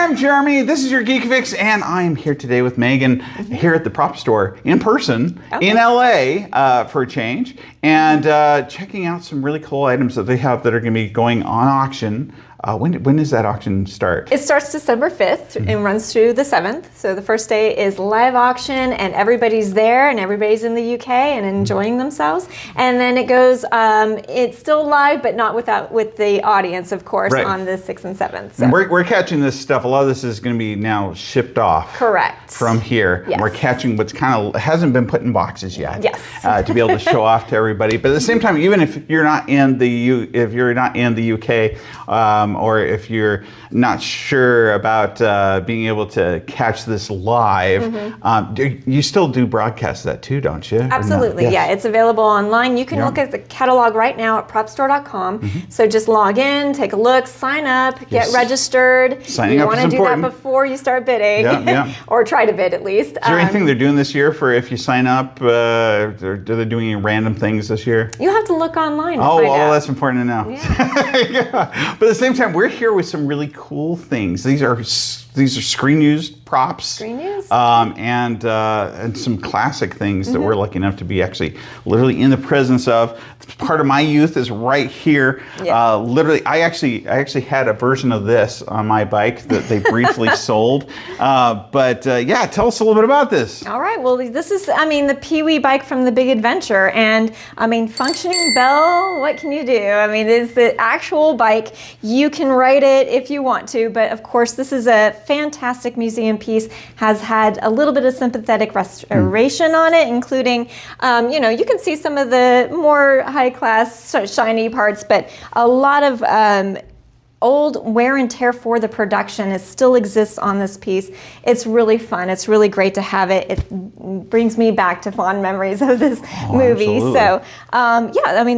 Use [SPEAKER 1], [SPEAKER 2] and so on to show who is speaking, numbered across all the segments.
[SPEAKER 1] I'm Jeremy, this is your Geek Fix, and I'm here today with Megan here at the Prop Store in person in LA for a change, and checking out some really cool items that they have that are going to be going on auction. When does that auction start?
[SPEAKER 2] It starts December 5th and runs through the 7th. So the first day is live auction and everybody's there and everybody's in the UK and enjoying themselves. And then it goes, it's still live, but not with the audience, of course, on the 6th and 7th. So.
[SPEAKER 1] And we're catching this stuff. A lot of this is going to be now shipped off.
[SPEAKER 2] Correct.
[SPEAKER 1] From here.
[SPEAKER 2] Yes.
[SPEAKER 1] We're catching what's kind of hasn't been put in boxes yet.
[SPEAKER 2] Yes.
[SPEAKER 1] To be able to show off to everybody. But at the same time, even if you're not in the UK, or if you're not sure about being able to catch this live, you still do broadcast that too, don't you?
[SPEAKER 2] Absolutely,
[SPEAKER 1] yes.
[SPEAKER 2] yeah. It's available online. You can look at the catalog right now at propstore.com. So just log in, take a look, sign up, get registered.
[SPEAKER 1] Signing up is important.
[SPEAKER 2] You want to do that before you start bidding, or try to bid at least.
[SPEAKER 1] Is there anything they're doing this year for if you sign up? Are they doing any random things this year?
[SPEAKER 2] You have to look online.
[SPEAKER 1] Oh, well, that's important to know.
[SPEAKER 2] Yeah.
[SPEAKER 1] But at the same time, we're here with some really cool things. These are screen used props.
[SPEAKER 2] Screen used?
[SPEAKER 1] And some classic things that we're lucky enough to be actually literally in the presence of. Part of my youth is right here.
[SPEAKER 2] Yeah.
[SPEAKER 1] Literally, I actually had a version of this on my bike that they briefly sold. But tell us a little bit about this.
[SPEAKER 2] All right. Well, this is, the Pee-wee bike from The Big Adventure. And, functioning bell, what can you do? It's the actual bike. You can ride it if you want to. But, of course, this is a fantastic museum piece. Has had a little bit of sympathetic restoration on it, including, you can see some of the more high-class, shiny parts, but a lot of old wear and tear for the production. It still exists on this piece. It's really fun. It's really great to have it. It brings me back to fond memories of this movie.
[SPEAKER 1] Absolutely.
[SPEAKER 2] So,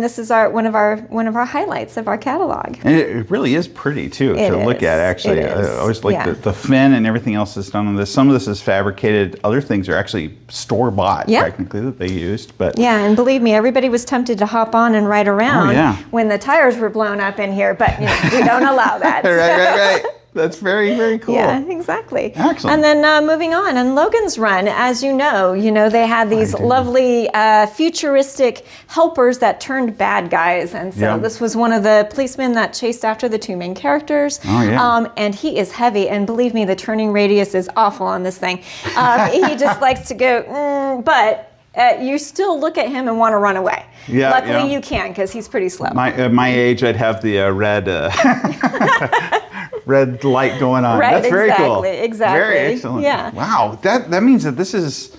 [SPEAKER 2] this is one of our highlights of our catalog.
[SPEAKER 1] And it really is pretty too to look at. Actually, I always like the fin and everything else that's done on this. Some of this is fabricated. Other things are actually store bought, technically, that they used. But
[SPEAKER 2] and believe me, everybody was tempted to hop on and ride around when the tires were blown up in here. But we don't allow that.
[SPEAKER 1] Right. That's very, very cool.
[SPEAKER 2] Yeah, exactly.
[SPEAKER 1] Excellent.
[SPEAKER 2] And then moving on, and Logan's Run, as you know, they had these lovely futuristic helpers that turned bad guys. And so this was one of the policemen that chased after the two main characters.
[SPEAKER 1] Oh, yeah.
[SPEAKER 2] And he is heavy, and believe me, the turning radius is awful on this thing. He just likes to go, but you still look at him and want to run away.
[SPEAKER 1] Yeah,
[SPEAKER 2] Luckily, you can, because he's pretty slow.
[SPEAKER 1] My age, I'd have the red red light going on.
[SPEAKER 2] Right,
[SPEAKER 1] That's very cool.
[SPEAKER 2] Exactly.
[SPEAKER 1] Very excellent.
[SPEAKER 2] Yeah.
[SPEAKER 1] Wow. That means that this is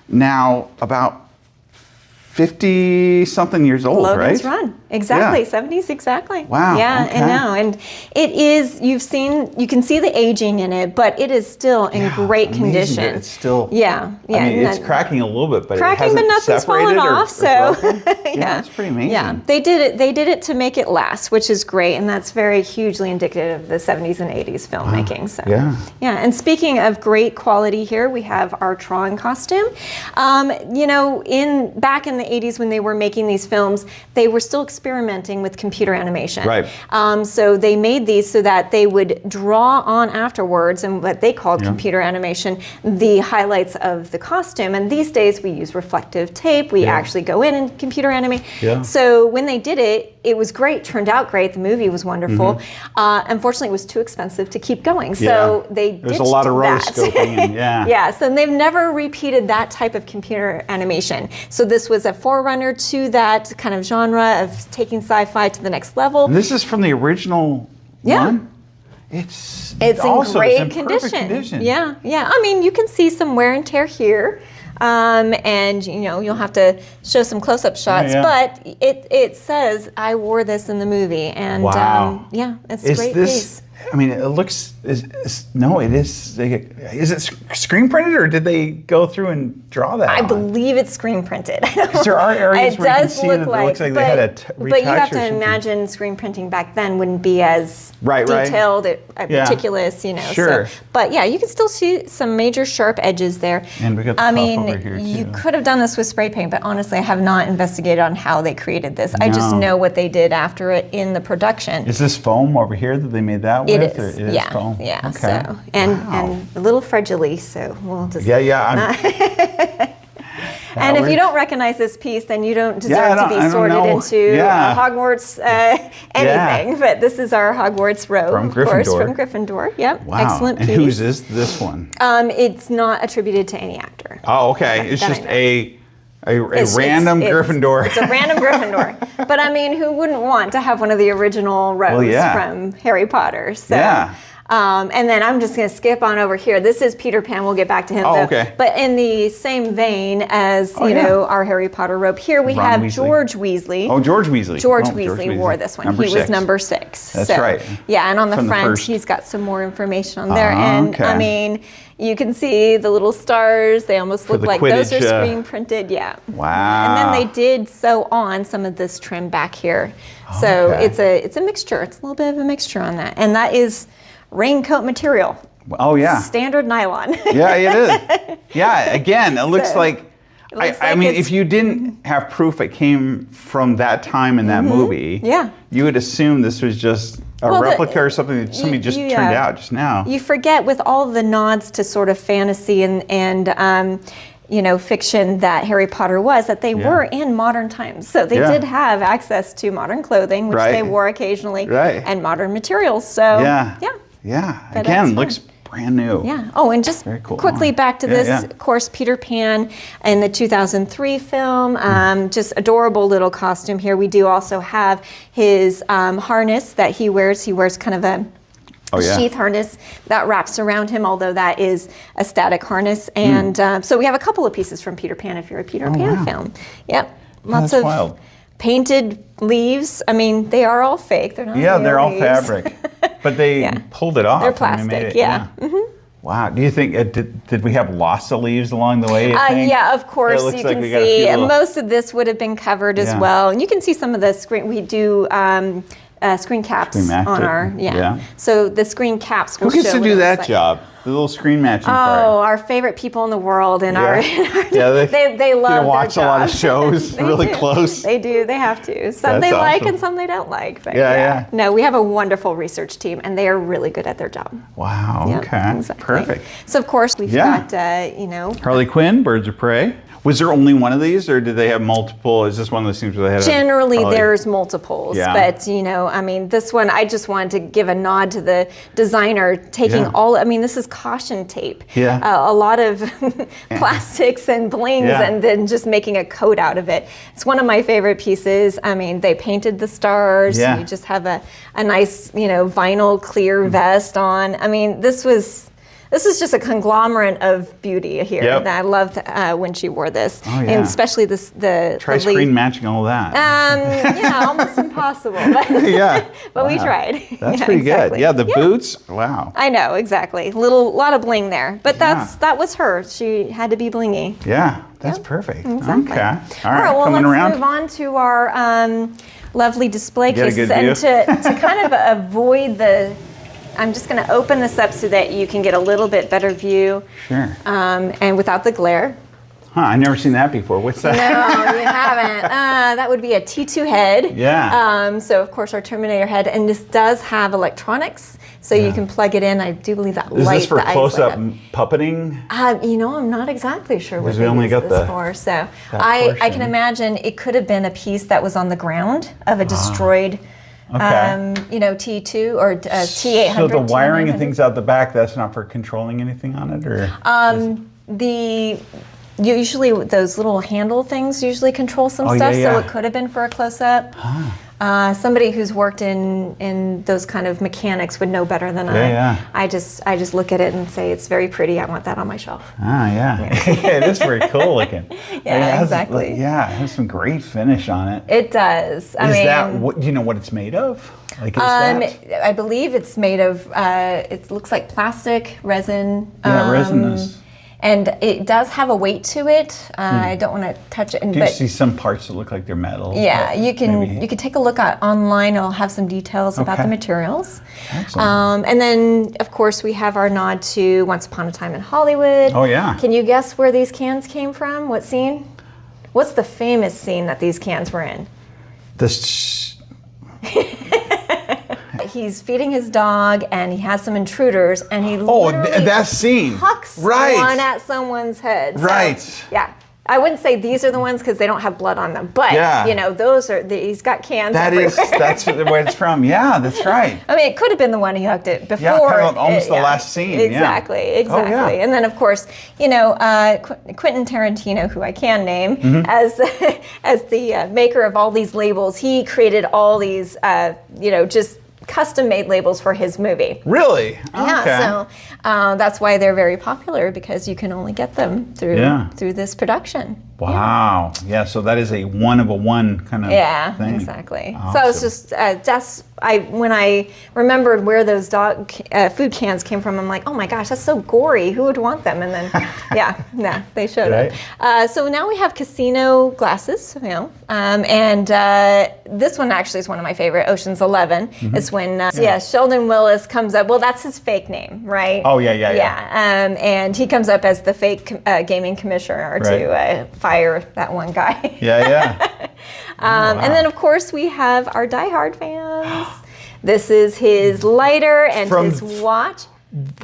[SPEAKER 1] now about 50-something years old,
[SPEAKER 2] Logan's
[SPEAKER 1] right?
[SPEAKER 2] Run. Exactly. 70s, exactly.
[SPEAKER 1] Wow.
[SPEAKER 2] Yeah,
[SPEAKER 1] okay.
[SPEAKER 2] I know. And it is, you can see the aging in it, but it is still in great condition.
[SPEAKER 1] It's still,
[SPEAKER 2] it's
[SPEAKER 1] cracking a little bit, but
[SPEAKER 2] cracking,
[SPEAKER 1] it hasn't
[SPEAKER 2] but nothing's fallen off, so.
[SPEAKER 1] It's pretty amazing.
[SPEAKER 2] Yeah, they did it to make it last, which is great, and that's very hugely indicative of the 70s and 80s filmmaking. So. Yeah, and speaking of great quality here, we have our Tron costume. Back in the 80s when they were making these films, they were still experimenting with computer animation.
[SPEAKER 1] Right.
[SPEAKER 2] So they made these so that they would draw on afterwards, and what they called computer animation, the highlights of the costume. And these days we use reflective tape. We actually go in and computer animate. Yeah. So when they did it, it was great, turned out great. The movie was wonderful. Unfortunately, it was too expensive to keep going. So they ditched that.
[SPEAKER 1] There's a lot of rotoscoping.
[SPEAKER 2] Yeah, so they've never repeated that type of computer animation. So this was a forerunner to that kind of genre of taking sci-fi to the next level.
[SPEAKER 1] And this is from the original one? It's
[SPEAKER 2] in great condition. Yeah. You can see some wear and tear here. And you'll have to show some close-up shots, but it says I wore this in the movie, and it's a great piece.
[SPEAKER 1] It looks. No, it is. Is it screen printed, or did they go through and draw that?
[SPEAKER 2] I believe it's screen printed.
[SPEAKER 1] There are areas where you can see that it looks like they had a retouch.
[SPEAKER 2] But you have to imagine screen printing back then wouldn't be as detailed, meticulous,
[SPEAKER 1] Sure.
[SPEAKER 2] So, but you can still see some major sharp edges there.
[SPEAKER 1] And we got the puff over here too.
[SPEAKER 2] You could have done this with spray paint, but honestly, I have not investigated on how they created this. I just know what they did after it in the production.
[SPEAKER 1] Is this foam over here that they made that that
[SPEAKER 2] It
[SPEAKER 1] with?
[SPEAKER 2] is.
[SPEAKER 1] Or it
[SPEAKER 2] Yeah.
[SPEAKER 1] foam?
[SPEAKER 2] Yeah.
[SPEAKER 1] Okay.
[SPEAKER 2] So and a little fragile, so we'll just.
[SPEAKER 1] Yeah.
[SPEAKER 2] And if you don't recognize this piece, then you don't deserve
[SPEAKER 1] I
[SPEAKER 2] to
[SPEAKER 1] don't
[SPEAKER 2] be sorted
[SPEAKER 1] know.
[SPEAKER 2] into
[SPEAKER 1] Yeah.
[SPEAKER 2] Hogwarts anything. But this is our Hogwarts robe,
[SPEAKER 1] From
[SPEAKER 2] of course,
[SPEAKER 1] Gryffindor.
[SPEAKER 2] from Gryffindor. Yep,
[SPEAKER 1] Wow.
[SPEAKER 2] excellent
[SPEAKER 1] And
[SPEAKER 2] piece.
[SPEAKER 1] whose is this one?
[SPEAKER 2] It's not attributed to any actor.
[SPEAKER 1] Oh, okay. It's
[SPEAKER 2] that I
[SPEAKER 1] just
[SPEAKER 2] know.
[SPEAKER 1] a random Gryffindor.
[SPEAKER 2] It's a random Gryffindor. But I mean, who wouldn't want to have one of the original robes from Harry Potter? So,
[SPEAKER 1] Yeah.
[SPEAKER 2] And then I'm just going to skip on over here. This is Peter Pan. We'll get back to him.
[SPEAKER 1] Oh,
[SPEAKER 2] though.
[SPEAKER 1] okay.
[SPEAKER 2] But in the same vein as our Harry Potter robe, here we
[SPEAKER 1] Ron
[SPEAKER 2] have
[SPEAKER 1] Weasley.
[SPEAKER 2] George Weasley.
[SPEAKER 1] Oh, George Weasley.
[SPEAKER 2] George
[SPEAKER 1] Oh,
[SPEAKER 2] Weasley wore this one.
[SPEAKER 1] Number
[SPEAKER 2] He
[SPEAKER 1] 6.
[SPEAKER 2] was number 6.
[SPEAKER 1] That's right.
[SPEAKER 2] Yeah, and on the
[SPEAKER 1] From the
[SPEAKER 2] front,
[SPEAKER 1] first.
[SPEAKER 2] he's got some more information on there. And
[SPEAKER 1] okay.
[SPEAKER 2] I mean, you can see the little stars. They almost look
[SPEAKER 1] the
[SPEAKER 2] like those are
[SPEAKER 1] Quidditch,
[SPEAKER 2] screen printed. Yeah.
[SPEAKER 1] Wow.
[SPEAKER 2] And then they did sew on some of this trim back here. So
[SPEAKER 1] Okay.
[SPEAKER 2] it's a mixture. It's a little bit of a mixture on that. And that is raincoat material.
[SPEAKER 1] Oh, yeah.
[SPEAKER 2] Standard nylon.
[SPEAKER 1] Yeah, it is. Yeah, again, it looks like.
[SPEAKER 2] looks
[SPEAKER 1] I
[SPEAKER 2] like
[SPEAKER 1] mean,
[SPEAKER 2] it's-
[SPEAKER 1] if you didn't have proof it came from that time in that movie,
[SPEAKER 2] Yeah.
[SPEAKER 1] you would assume this was just a
[SPEAKER 2] Well,
[SPEAKER 1] replica or something that somebody just turned out just now.
[SPEAKER 2] You forget with all the nods to sort of fantasy and fiction that Harry Potter was, that they were in modern times. So they did have access to modern clothing, which they wore occasionally, and modern materials. So
[SPEAKER 1] Yeah.
[SPEAKER 2] But
[SPEAKER 1] Again,
[SPEAKER 2] that's
[SPEAKER 1] looks brand new.
[SPEAKER 2] yeah. Oh, and just
[SPEAKER 1] Very cool.
[SPEAKER 2] quickly back to
[SPEAKER 1] Yeah,
[SPEAKER 2] this,
[SPEAKER 1] yeah.
[SPEAKER 2] of course, Peter Pan in the 2003 film. Just adorable little costume here. We do also have his harness that he wears. He wears kind of a sheath harness that wraps around him, although that is a static harness. And so we have a couple of pieces from Peter Pan if you're a Peter Pan fan. Yep. Lots
[SPEAKER 1] That's
[SPEAKER 2] of
[SPEAKER 1] wild.
[SPEAKER 2] painted leaves. I mean, they are all fake. They're not real
[SPEAKER 1] they're all
[SPEAKER 2] leaves.
[SPEAKER 1] fabric. But they pulled it off.
[SPEAKER 2] They're
[SPEAKER 1] and they made
[SPEAKER 2] plastic,
[SPEAKER 1] it, Wow. Do you think, did we have lots of leaves along the way? you think?
[SPEAKER 2] Yeah, of course.
[SPEAKER 1] It looks
[SPEAKER 2] You
[SPEAKER 1] like
[SPEAKER 2] can
[SPEAKER 1] we got a
[SPEAKER 2] see
[SPEAKER 1] few little-
[SPEAKER 2] most of this would have been covered as well. And you can see some of the screen. We do screen caps
[SPEAKER 1] Screen match
[SPEAKER 2] on
[SPEAKER 1] it.
[SPEAKER 2] our,
[SPEAKER 1] Yeah.
[SPEAKER 2] So the screen caps will
[SPEAKER 1] Who gets
[SPEAKER 2] show
[SPEAKER 1] to
[SPEAKER 2] what
[SPEAKER 1] do
[SPEAKER 2] it
[SPEAKER 1] that
[SPEAKER 2] looks like.
[SPEAKER 1] job? The little screen matching
[SPEAKER 2] Oh,
[SPEAKER 1] part.
[SPEAKER 2] our favorite people in the world and
[SPEAKER 1] they
[SPEAKER 2] love
[SPEAKER 1] watch
[SPEAKER 2] their
[SPEAKER 1] a lot of
[SPEAKER 2] job.
[SPEAKER 1] shows
[SPEAKER 2] They
[SPEAKER 1] really
[SPEAKER 2] do.
[SPEAKER 1] close.
[SPEAKER 2] They do. They have to. Some
[SPEAKER 1] That's
[SPEAKER 2] they like
[SPEAKER 1] awesome.
[SPEAKER 2] and some they don't like. But
[SPEAKER 1] Yeah.
[SPEAKER 2] No, we have a wonderful research team and they are really good at their job.
[SPEAKER 1] Wow.
[SPEAKER 2] Yeah,
[SPEAKER 1] Okay.
[SPEAKER 2] exactly.
[SPEAKER 1] Perfect.
[SPEAKER 2] So of course we've got
[SPEAKER 1] Harley Quinn, Birds of Prey. Was there only one of these, or did they have multiple? Is this one of those things where they had?
[SPEAKER 2] Generally, there's multiples,
[SPEAKER 1] Yeah.
[SPEAKER 2] but I mean, this one I just wanted to give a nod to the designer taking all. I mean, this is caution tape.
[SPEAKER 1] Yeah.
[SPEAKER 2] A lot of plastics and blings, and then just making a coat out of it. It's one of my favorite pieces. I mean, they painted the stars.
[SPEAKER 1] Yeah.
[SPEAKER 2] You just have a nice, vinyl clear vest on. I mean, this is just a conglomerate of beauty here.
[SPEAKER 1] Yep.
[SPEAKER 2] That I loved when she wore this,
[SPEAKER 1] Oh, yeah.
[SPEAKER 2] and especially the
[SPEAKER 1] Try
[SPEAKER 2] the lead-
[SPEAKER 1] screen matching all that.
[SPEAKER 2] almost impossible. But,
[SPEAKER 1] Yeah.
[SPEAKER 2] but we
[SPEAKER 1] Wow.
[SPEAKER 2] tried.
[SPEAKER 1] That's
[SPEAKER 2] Yeah,
[SPEAKER 1] pretty
[SPEAKER 2] exactly.
[SPEAKER 1] good. Yeah, the boots. Wow.
[SPEAKER 2] I know, exactly. Lot of bling there. But that was her. She had to be blingy.
[SPEAKER 1] Yeah, that's perfect.
[SPEAKER 2] Exactly.
[SPEAKER 1] Okay. All right,
[SPEAKER 2] Well,
[SPEAKER 1] coming
[SPEAKER 2] let's
[SPEAKER 1] around.
[SPEAKER 2] move on to our lovely display
[SPEAKER 1] Get a
[SPEAKER 2] cases.
[SPEAKER 1] good
[SPEAKER 2] And
[SPEAKER 1] view?
[SPEAKER 2] to kind of avoid I'm just going to open this up so that you can get a little bit better view.
[SPEAKER 1] Sure.
[SPEAKER 2] And without the glare.
[SPEAKER 1] Huh, I've never seen that before. What's that?
[SPEAKER 2] No, you haven't. That would be a T2 head.
[SPEAKER 1] Yeah.
[SPEAKER 2] So of course our Terminator head, and this does have electronics, so you can plug it in. I do believe that
[SPEAKER 1] Is
[SPEAKER 2] light.
[SPEAKER 1] this for
[SPEAKER 2] the eyes
[SPEAKER 1] close-up
[SPEAKER 2] light
[SPEAKER 1] puppeting?
[SPEAKER 2] up. I'm not exactly sure what
[SPEAKER 1] Because
[SPEAKER 2] they
[SPEAKER 1] we only
[SPEAKER 2] use
[SPEAKER 1] got
[SPEAKER 2] this
[SPEAKER 1] the-
[SPEAKER 2] for. So
[SPEAKER 1] that
[SPEAKER 2] I can
[SPEAKER 1] portion.
[SPEAKER 2] imagine it could have been a piece that was on the ground of a destroyed.
[SPEAKER 1] Okay.
[SPEAKER 2] T2 or T800.
[SPEAKER 1] So the wiring and
[SPEAKER 2] T900.
[SPEAKER 1] things out the back, that's not for controlling anything on it, or?
[SPEAKER 2] Usually those little handle things usually control some
[SPEAKER 1] Oh,
[SPEAKER 2] stuff,
[SPEAKER 1] yeah,
[SPEAKER 2] so
[SPEAKER 1] yeah.
[SPEAKER 2] it could have been for a close-up. Somebody who's worked in those kind of mechanics would know better than I.
[SPEAKER 1] Yeah.
[SPEAKER 2] I just look at it and say it's very pretty. I want that on my shelf.
[SPEAKER 1] Ah, yeah. It is very cool looking.
[SPEAKER 2] Yeah,
[SPEAKER 1] It has,
[SPEAKER 2] exactly.
[SPEAKER 1] Yeah, it has some great finish on it.
[SPEAKER 2] It does. I mean,
[SPEAKER 1] That what? Do you know what it's made of? Like, is that?
[SPEAKER 2] I believe it's made of. It looks like plastic resin.
[SPEAKER 1] Yeah, resinous.
[SPEAKER 2] And it does have a weight to it. I don't want to touch it.
[SPEAKER 1] Do you
[SPEAKER 2] but
[SPEAKER 1] see some parts that look like they're metal?
[SPEAKER 2] yeah,
[SPEAKER 1] but
[SPEAKER 2] you can
[SPEAKER 1] maybe-
[SPEAKER 2] take a look at online. I'll have some details about
[SPEAKER 1] Okay.
[SPEAKER 2] the materials.
[SPEAKER 1] Excellent.
[SPEAKER 2] And then, of course, we have our nod to Once Upon a Time in Hollywood.
[SPEAKER 1] Oh, yeah.
[SPEAKER 2] Can you guess where these cans came from? What scene? What's the famous scene that these cans were in?
[SPEAKER 1] The
[SPEAKER 2] he's feeding his dog and he has some intruders and he
[SPEAKER 1] Oh,
[SPEAKER 2] literally
[SPEAKER 1] that scene.
[SPEAKER 2] hucks
[SPEAKER 1] Right.
[SPEAKER 2] one at someone's head.
[SPEAKER 1] Right.
[SPEAKER 2] So, yeah. I wouldn't say these are the ones because they don't have blood on them, but you know, those are he's got cans everywhere.
[SPEAKER 1] That's where it's from. Yeah, that's right.
[SPEAKER 2] I mean, it could have been the one he hucked it before.
[SPEAKER 1] Yeah, kind of almost the last scene.
[SPEAKER 2] Exactly, exactly.
[SPEAKER 1] Oh, yeah.
[SPEAKER 2] And then, of course, you know, Quentin Tarantino, who I can name as the maker of all these labels, he created all these, you know, just custom-made labels for his movie.
[SPEAKER 1] Really?
[SPEAKER 2] Yeah,
[SPEAKER 1] Okay.
[SPEAKER 2] so that's why they're very popular because you can only get them through this production.
[SPEAKER 1] Wow. Yeah, so that is a one of a one kind of thing.
[SPEAKER 2] Exactly.
[SPEAKER 1] Awesome.
[SPEAKER 2] So it's just when I remembered where those dog food cans came from, I'm like, oh my gosh, that's so gory. Who would want them? And then they showed up. So now we have casino glasses, you know, and this one actually is one of my favorite. Ocean's 11. It's when Sheldon Willis comes up. Well, that's his fake name, right?
[SPEAKER 1] Oh yeah.
[SPEAKER 2] And he comes up as the fake gaming commissioner to fire that one guy.
[SPEAKER 1] Yeah.
[SPEAKER 2] And then, of course, we have our Die Hard fans. This is his lighter and his watch.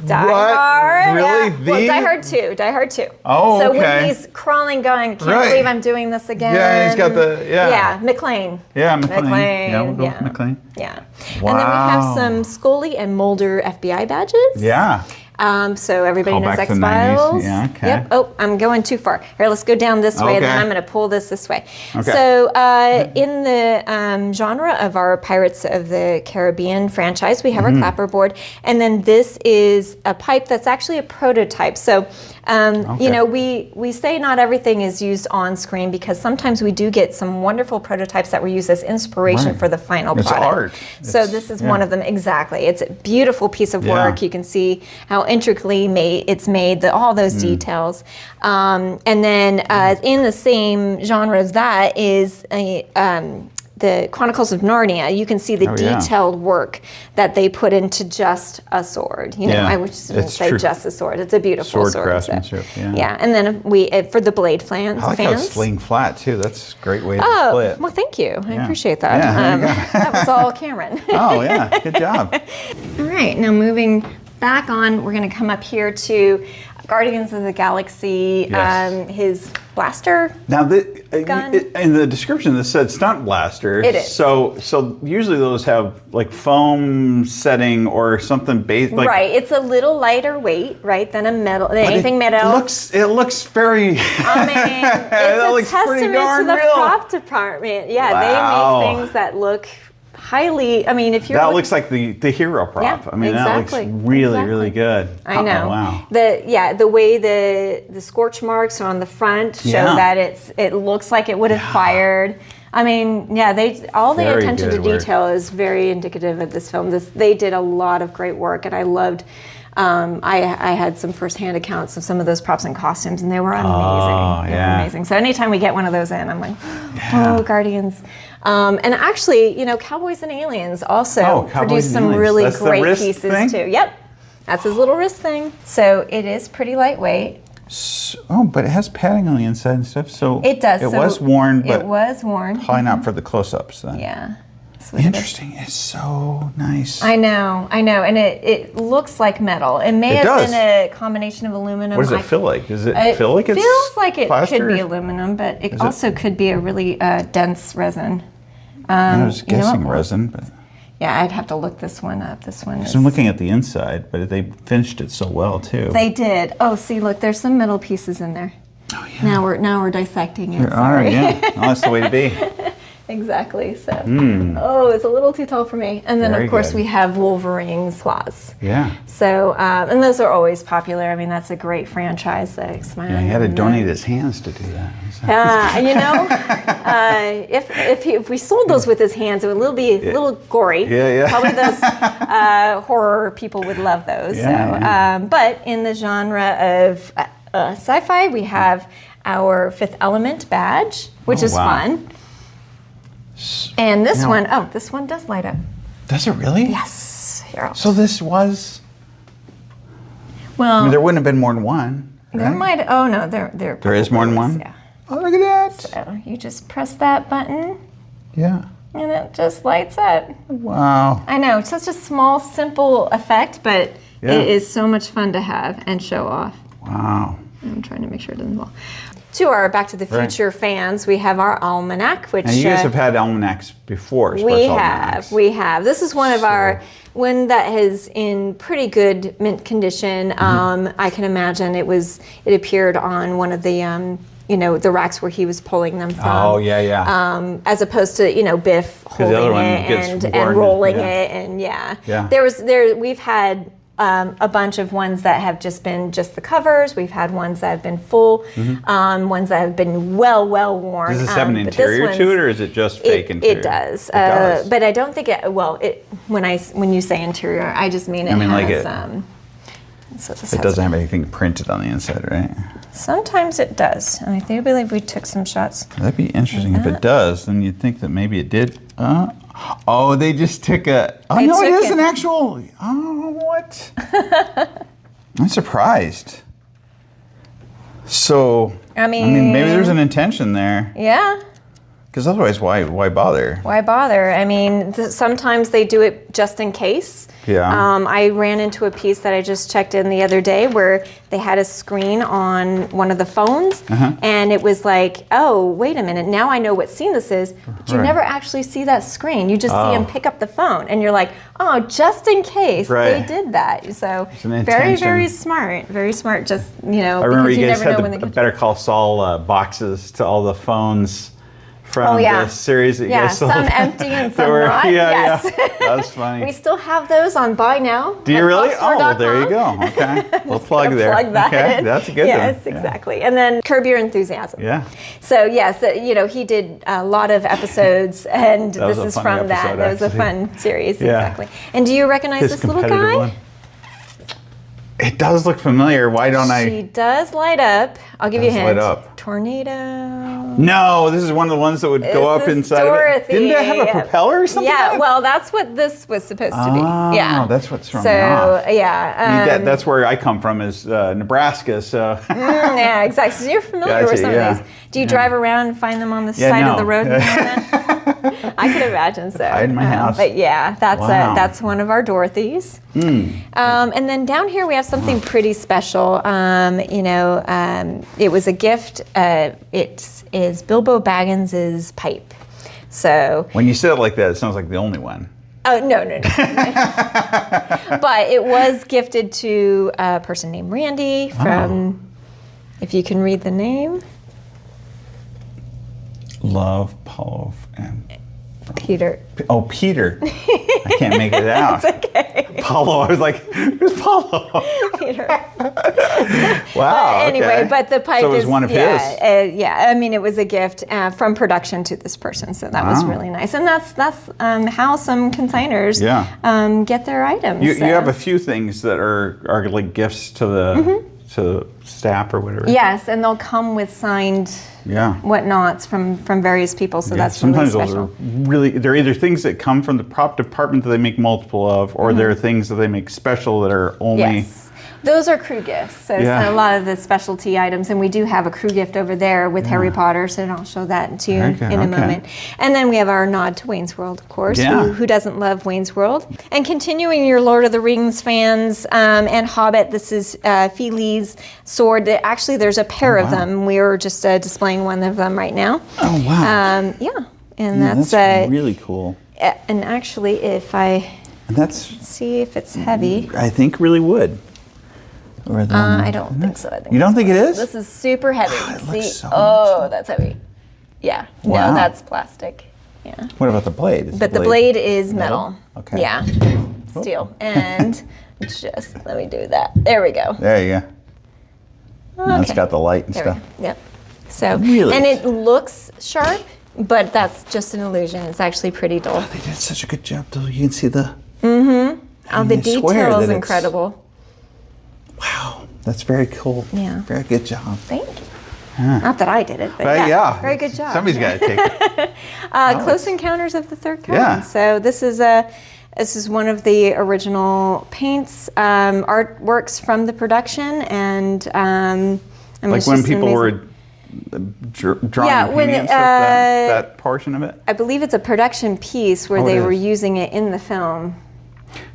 [SPEAKER 2] Die Hard.
[SPEAKER 1] Really?
[SPEAKER 2] Well, Die Hard 2. Die Hard 2.
[SPEAKER 1] Oh,
[SPEAKER 2] so
[SPEAKER 1] okay.
[SPEAKER 2] when he's crawling, going, can't believe I'm doing this again.
[SPEAKER 1] Yeah, he's got the,
[SPEAKER 2] Yeah, McClane.
[SPEAKER 1] Yeah, McClane.
[SPEAKER 2] McClane.
[SPEAKER 1] Yeah, we'll go with McClane.
[SPEAKER 2] Yeah.
[SPEAKER 1] Wow.
[SPEAKER 2] And then we have some Scully and Mulder FBI badges.
[SPEAKER 1] Yeah.
[SPEAKER 2] So everybody
[SPEAKER 1] Call
[SPEAKER 2] knows
[SPEAKER 1] back to the
[SPEAKER 2] X-Files.
[SPEAKER 1] 90s. Yeah, okay.
[SPEAKER 2] Yep. Oh, I'm going too far. Here, let's go down this way, and then
[SPEAKER 1] Okay.
[SPEAKER 2] I'm going to pull this way.
[SPEAKER 1] Okay.
[SPEAKER 2] So in the genre of our Pirates of the Caribbean franchise, we have our clapperboard, and then this is a pipe that's actually a prototype. So, you know, we say not everything is used on screen because sometimes we do get some wonderful prototypes that were used as inspiration for the final
[SPEAKER 1] It's
[SPEAKER 2] product.
[SPEAKER 1] art.
[SPEAKER 2] So this is one of them, exactly. It's a beautiful piece of work. You can see how intricately it's made, all those details. And then in the same genre as that is the Chronicles of Narnia. You can see the detailed work that they put into just a sword. You know, I shouldn't say just a sword. It's a beautiful sword.
[SPEAKER 1] Craftsmanship,
[SPEAKER 2] Yeah, and then for the blade fans.
[SPEAKER 1] I like how it's laying flat too. That's a great way to display it.
[SPEAKER 2] Well, thank you. I appreciate that.
[SPEAKER 1] Yeah,
[SPEAKER 2] That was all Cameron.
[SPEAKER 1] Oh yeah, good job.
[SPEAKER 2] All right, now moving back on, we're going to come up here to Guardians of the Galaxy, his blaster.
[SPEAKER 1] Now,
[SPEAKER 2] gun.
[SPEAKER 1] In the description, this said stunt blaster.
[SPEAKER 2] It is.
[SPEAKER 1] So usually those have like foam setting or something based. Like,
[SPEAKER 2] Right, it's a little lighter weight, right, than anything metal.
[SPEAKER 1] It looks very.
[SPEAKER 2] I mean, it's a testament to the prop department. Yeah, they make things that look highly. I mean, if you're
[SPEAKER 1] that looks like the hero prop.
[SPEAKER 2] Yeah,
[SPEAKER 1] I mean,
[SPEAKER 2] exactly,
[SPEAKER 1] that looks really good.
[SPEAKER 2] I know.
[SPEAKER 1] Oh, wow.
[SPEAKER 2] The way the scorch marks are on the front show that it looks like it would have fired. I mean, the attention to detail is very indicative of this film. They did a lot of great work, and I loved. I had some firsthand accounts of some of those props and costumes, and they were amazing. They were amazing. So anytime we get one of those in, I'm like, oh, Guardians. And actually, you know, Cowboys and Aliens also produced some really great pieces too. Yep, that's his little wrist thing. So it is pretty lightweight.
[SPEAKER 1] But it has padding on the inside and stuff. So
[SPEAKER 2] it does.
[SPEAKER 1] It was worn, but
[SPEAKER 2] it was worn.
[SPEAKER 1] Probably not for the close-ups then.
[SPEAKER 2] Yeah.
[SPEAKER 1] Interesting. It's so nice.
[SPEAKER 2] I know, and it looks like metal. It may have been a combination of aluminum.
[SPEAKER 1] What does it feel like? Does it feel like it's
[SPEAKER 2] feels like it
[SPEAKER 1] plaster?
[SPEAKER 2] Could be aluminum, but it also could be a really dense resin.
[SPEAKER 1] I was guessing resin, but
[SPEAKER 2] yeah, I'd have to look this one up. This one is.
[SPEAKER 1] I'm looking at the inside, but they finished it so well too.
[SPEAKER 2] They did. Oh, see, look, there's some metal pieces in there.
[SPEAKER 1] Oh yeah.
[SPEAKER 2] Now we're dissecting it.
[SPEAKER 1] All right, yeah. Well, that's the way to be.
[SPEAKER 2] Exactly. So, it's a little too tall for me. And then, of course, we have Wolverine's claws.
[SPEAKER 1] Yeah.
[SPEAKER 2] So, and those are always popular. I mean, that's a great franchise. That X-Men.
[SPEAKER 1] He had to donate his hands to do that.
[SPEAKER 2] You know, if we sold those with his hands, it would be a little gory.
[SPEAKER 1] Yeah.
[SPEAKER 2] Probably those horror people would love those. But in the genre of sci-fi, we have our Fifth Element badge, which is fun. And this one does light up.
[SPEAKER 1] Does it really?
[SPEAKER 2] Yes. Here,
[SPEAKER 1] so this was.
[SPEAKER 2] Well,
[SPEAKER 1] I mean, there wouldn't have been more than one.
[SPEAKER 2] There might. Oh no, there
[SPEAKER 1] is more than one.
[SPEAKER 2] Yeah.
[SPEAKER 1] Oh, look at that.
[SPEAKER 2] So you just press that button.
[SPEAKER 1] Yeah.
[SPEAKER 2] and it just lights up.
[SPEAKER 1] Wow.
[SPEAKER 2] I know, it's such a small, simple effect, but it is so much fun to have and show off.
[SPEAKER 1] Wow.
[SPEAKER 2] I'm trying to make sure it doesn't fall. To our Back to the Future fans, we have our Almanac, which...
[SPEAKER 1] Now, you guys have had almanacs before,
[SPEAKER 2] we have. This is one of our... One that is in pretty good mint condition. I can imagine it appeared on one of the... the racks where he was pulling them from.
[SPEAKER 1] Oh, yeah.
[SPEAKER 2] As opposed to, Biff holding it and rolling it, and we've had a bunch of ones that have just been just the covers. We've had ones that have been full, ones that have been well worn.
[SPEAKER 1] Does this have an interior to it, or is it just fake interior?
[SPEAKER 2] It does. But I don't think it. Well, when you say interior, I just mean it has.
[SPEAKER 1] It doesn't have anything printed on the inside, right?
[SPEAKER 2] Sometimes it does. And I believe we took some shots.
[SPEAKER 1] That'd be interesting if it does. Then you'd think that maybe it did. They just took a. Oh no, it is an actual. Oh, what? I'm surprised. So. I mean, maybe there's an intention there.
[SPEAKER 2] Yeah.
[SPEAKER 1] Because otherwise, why bother?
[SPEAKER 2] Why bother? I mean, sometimes they do it just in case.
[SPEAKER 1] Yeah.
[SPEAKER 2] I ran into a piece that I just checked in the other day where they had a screen on one of the phones, and it was like, oh, wait a minute, now I know what scene this is, but you never actually see that screen. You just see him pick up the phone, and you're like, oh, just in case they did that. So very smart, just,
[SPEAKER 1] I remember you guys had the Better Call Saul boxes to all the phones. From the series that you guys sold.
[SPEAKER 2] Some empty and some not.
[SPEAKER 1] Yeah. That was funny.
[SPEAKER 2] We still have those on buy now.
[SPEAKER 1] Do you really? Oh, well, there you go. Okay. We'll plug there.
[SPEAKER 2] Plug that in.
[SPEAKER 1] That's a good one.
[SPEAKER 2] Yes, exactly. And then Curb Your Enthusiasm.
[SPEAKER 1] Yeah.
[SPEAKER 2] So, yes, he did a lot of episodes, and this is from that. That was a fun series, exactly. And do you recognize this little guy?
[SPEAKER 1] One. It does look familiar. Why don't I?
[SPEAKER 2] She does light up. I'll give you a hint.
[SPEAKER 1] Light up.
[SPEAKER 2] Tornado.
[SPEAKER 1] No, this is one of the ones that would go up inside of it. Didn't it have a propeller or something?
[SPEAKER 2] Yeah, well, that's what this was supposed to be. Yeah,
[SPEAKER 1] that's what's throwing me off.
[SPEAKER 2] Yeah.
[SPEAKER 1] That's where I come from, is Nebraska. So.
[SPEAKER 2] Yeah, exactly. So you're familiar with some of these. Do you drive around and find them on the side of the road? I can imagine so.
[SPEAKER 1] Hide in my house.
[SPEAKER 2] But yeah, that's one of our Dorothys. And then down here we have something pretty special. It was a gift. It is Bilbo Baggins' pipe. So
[SPEAKER 1] when you say it like that, it sounds like the only one.
[SPEAKER 2] Oh, no. But it was gifted to a person named Randy from, if you can read the name.
[SPEAKER 1] Love, Paulo, and
[SPEAKER 2] Peter.
[SPEAKER 1] Oh, Peter. I can't make it out.
[SPEAKER 2] It's okay.
[SPEAKER 1] Paulo. I was like, who's Paulo?
[SPEAKER 2] Peter.
[SPEAKER 1] Wow.
[SPEAKER 2] Anyway, but the pipe
[SPEAKER 1] so it was one of his.
[SPEAKER 2] It was a gift from production to this person, so that was really nice. And that's how some consigners get their items.
[SPEAKER 1] You have a few things that are like gifts to the to staff or whatever.
[SPEAKER 2] Yes, and they'll come with signed whatnots from various people, so that's
[SPEAKER 1] sometimes
[SPEAKER 2] really special.
[SPEAKER 1] They're either things that come from the prop department that they make multiple of, or they're things that they make special that are only...
[SPEAKER 2] Yes. Those are crew gifts, so a lot of the specialty items, and we do have a crew gift over there with Harry Potter, so I'll show that to you in a moment. And then we have our nod to Wayne's World, of course. Who doesn't love Wayne's World? And continuing your Lord of the Rings fans and Hobbit, this is Fili's sword. Actually, there's a pair of them. We are just displaying one of them right now.
[SPEAKER 1] Oh, wow.
[SPEAKER 2] And that's
[SPEAKER 1] really cool.
[SPEAKER 2] And actually, if I see if it's heavy.
[SPEAKER 1] I think really would.
[SPEAKER 2] I don't think so.
[SPEAKER 1] You don't think it is?
[SPEAKER 2] This is super heavy. That's heavy. Yeah.
[SPEAKER 1] Wow.
[SPEAKER 2] No, that's plastic. Yeah.
[SPEAKER 1] What about the blade?
[SPEAKER 2] The blade is metal.
[SPEAKER 1] Okay.
[SPEAKER 2] Yeah. Steel. And just let me do that. There we go.
[SPEAKER 1] There you go. Okay. It's got the light and stuff.
[SPEAKER 2] Yep. So and it looks sharp, but that's just an illusion. It's actually pretty dull.
[SPEAKER 1] Oh, they did such a good job though. You can see the
[SPEAKER 2] the detail is incredible.
[SPEAKER 1] Wow, that's very cool.
[SPEAKER 2] Yeah.
[SPEAKER 1] Very good job.
[SPEAKER 2] Thank you. Not that I did it, but very good job.
[SPEAKER 1] Somebody's got to take it.
[SPEAKER 2] Close Encounters of the Third Kind. Yeah. So this is one of the original paints, artworks from the production, and
[SPEAKER 1] like when people were drawing
[SPEAKER 2] Yeah,
[SPEAKER 1] and
[SPEAKER 2] when,
[SPEAKER 1] painting and stuff, that portion of it?
[SPEAKER 2] I believe it's a production piece where
[SPEAKER 1] Oh,
[SPEAKER 2] they
[SPEAKER 1] it
[SPEAKER 2] were
[SPEAKER 1] is.
[SPEAKER 2] using it in the film.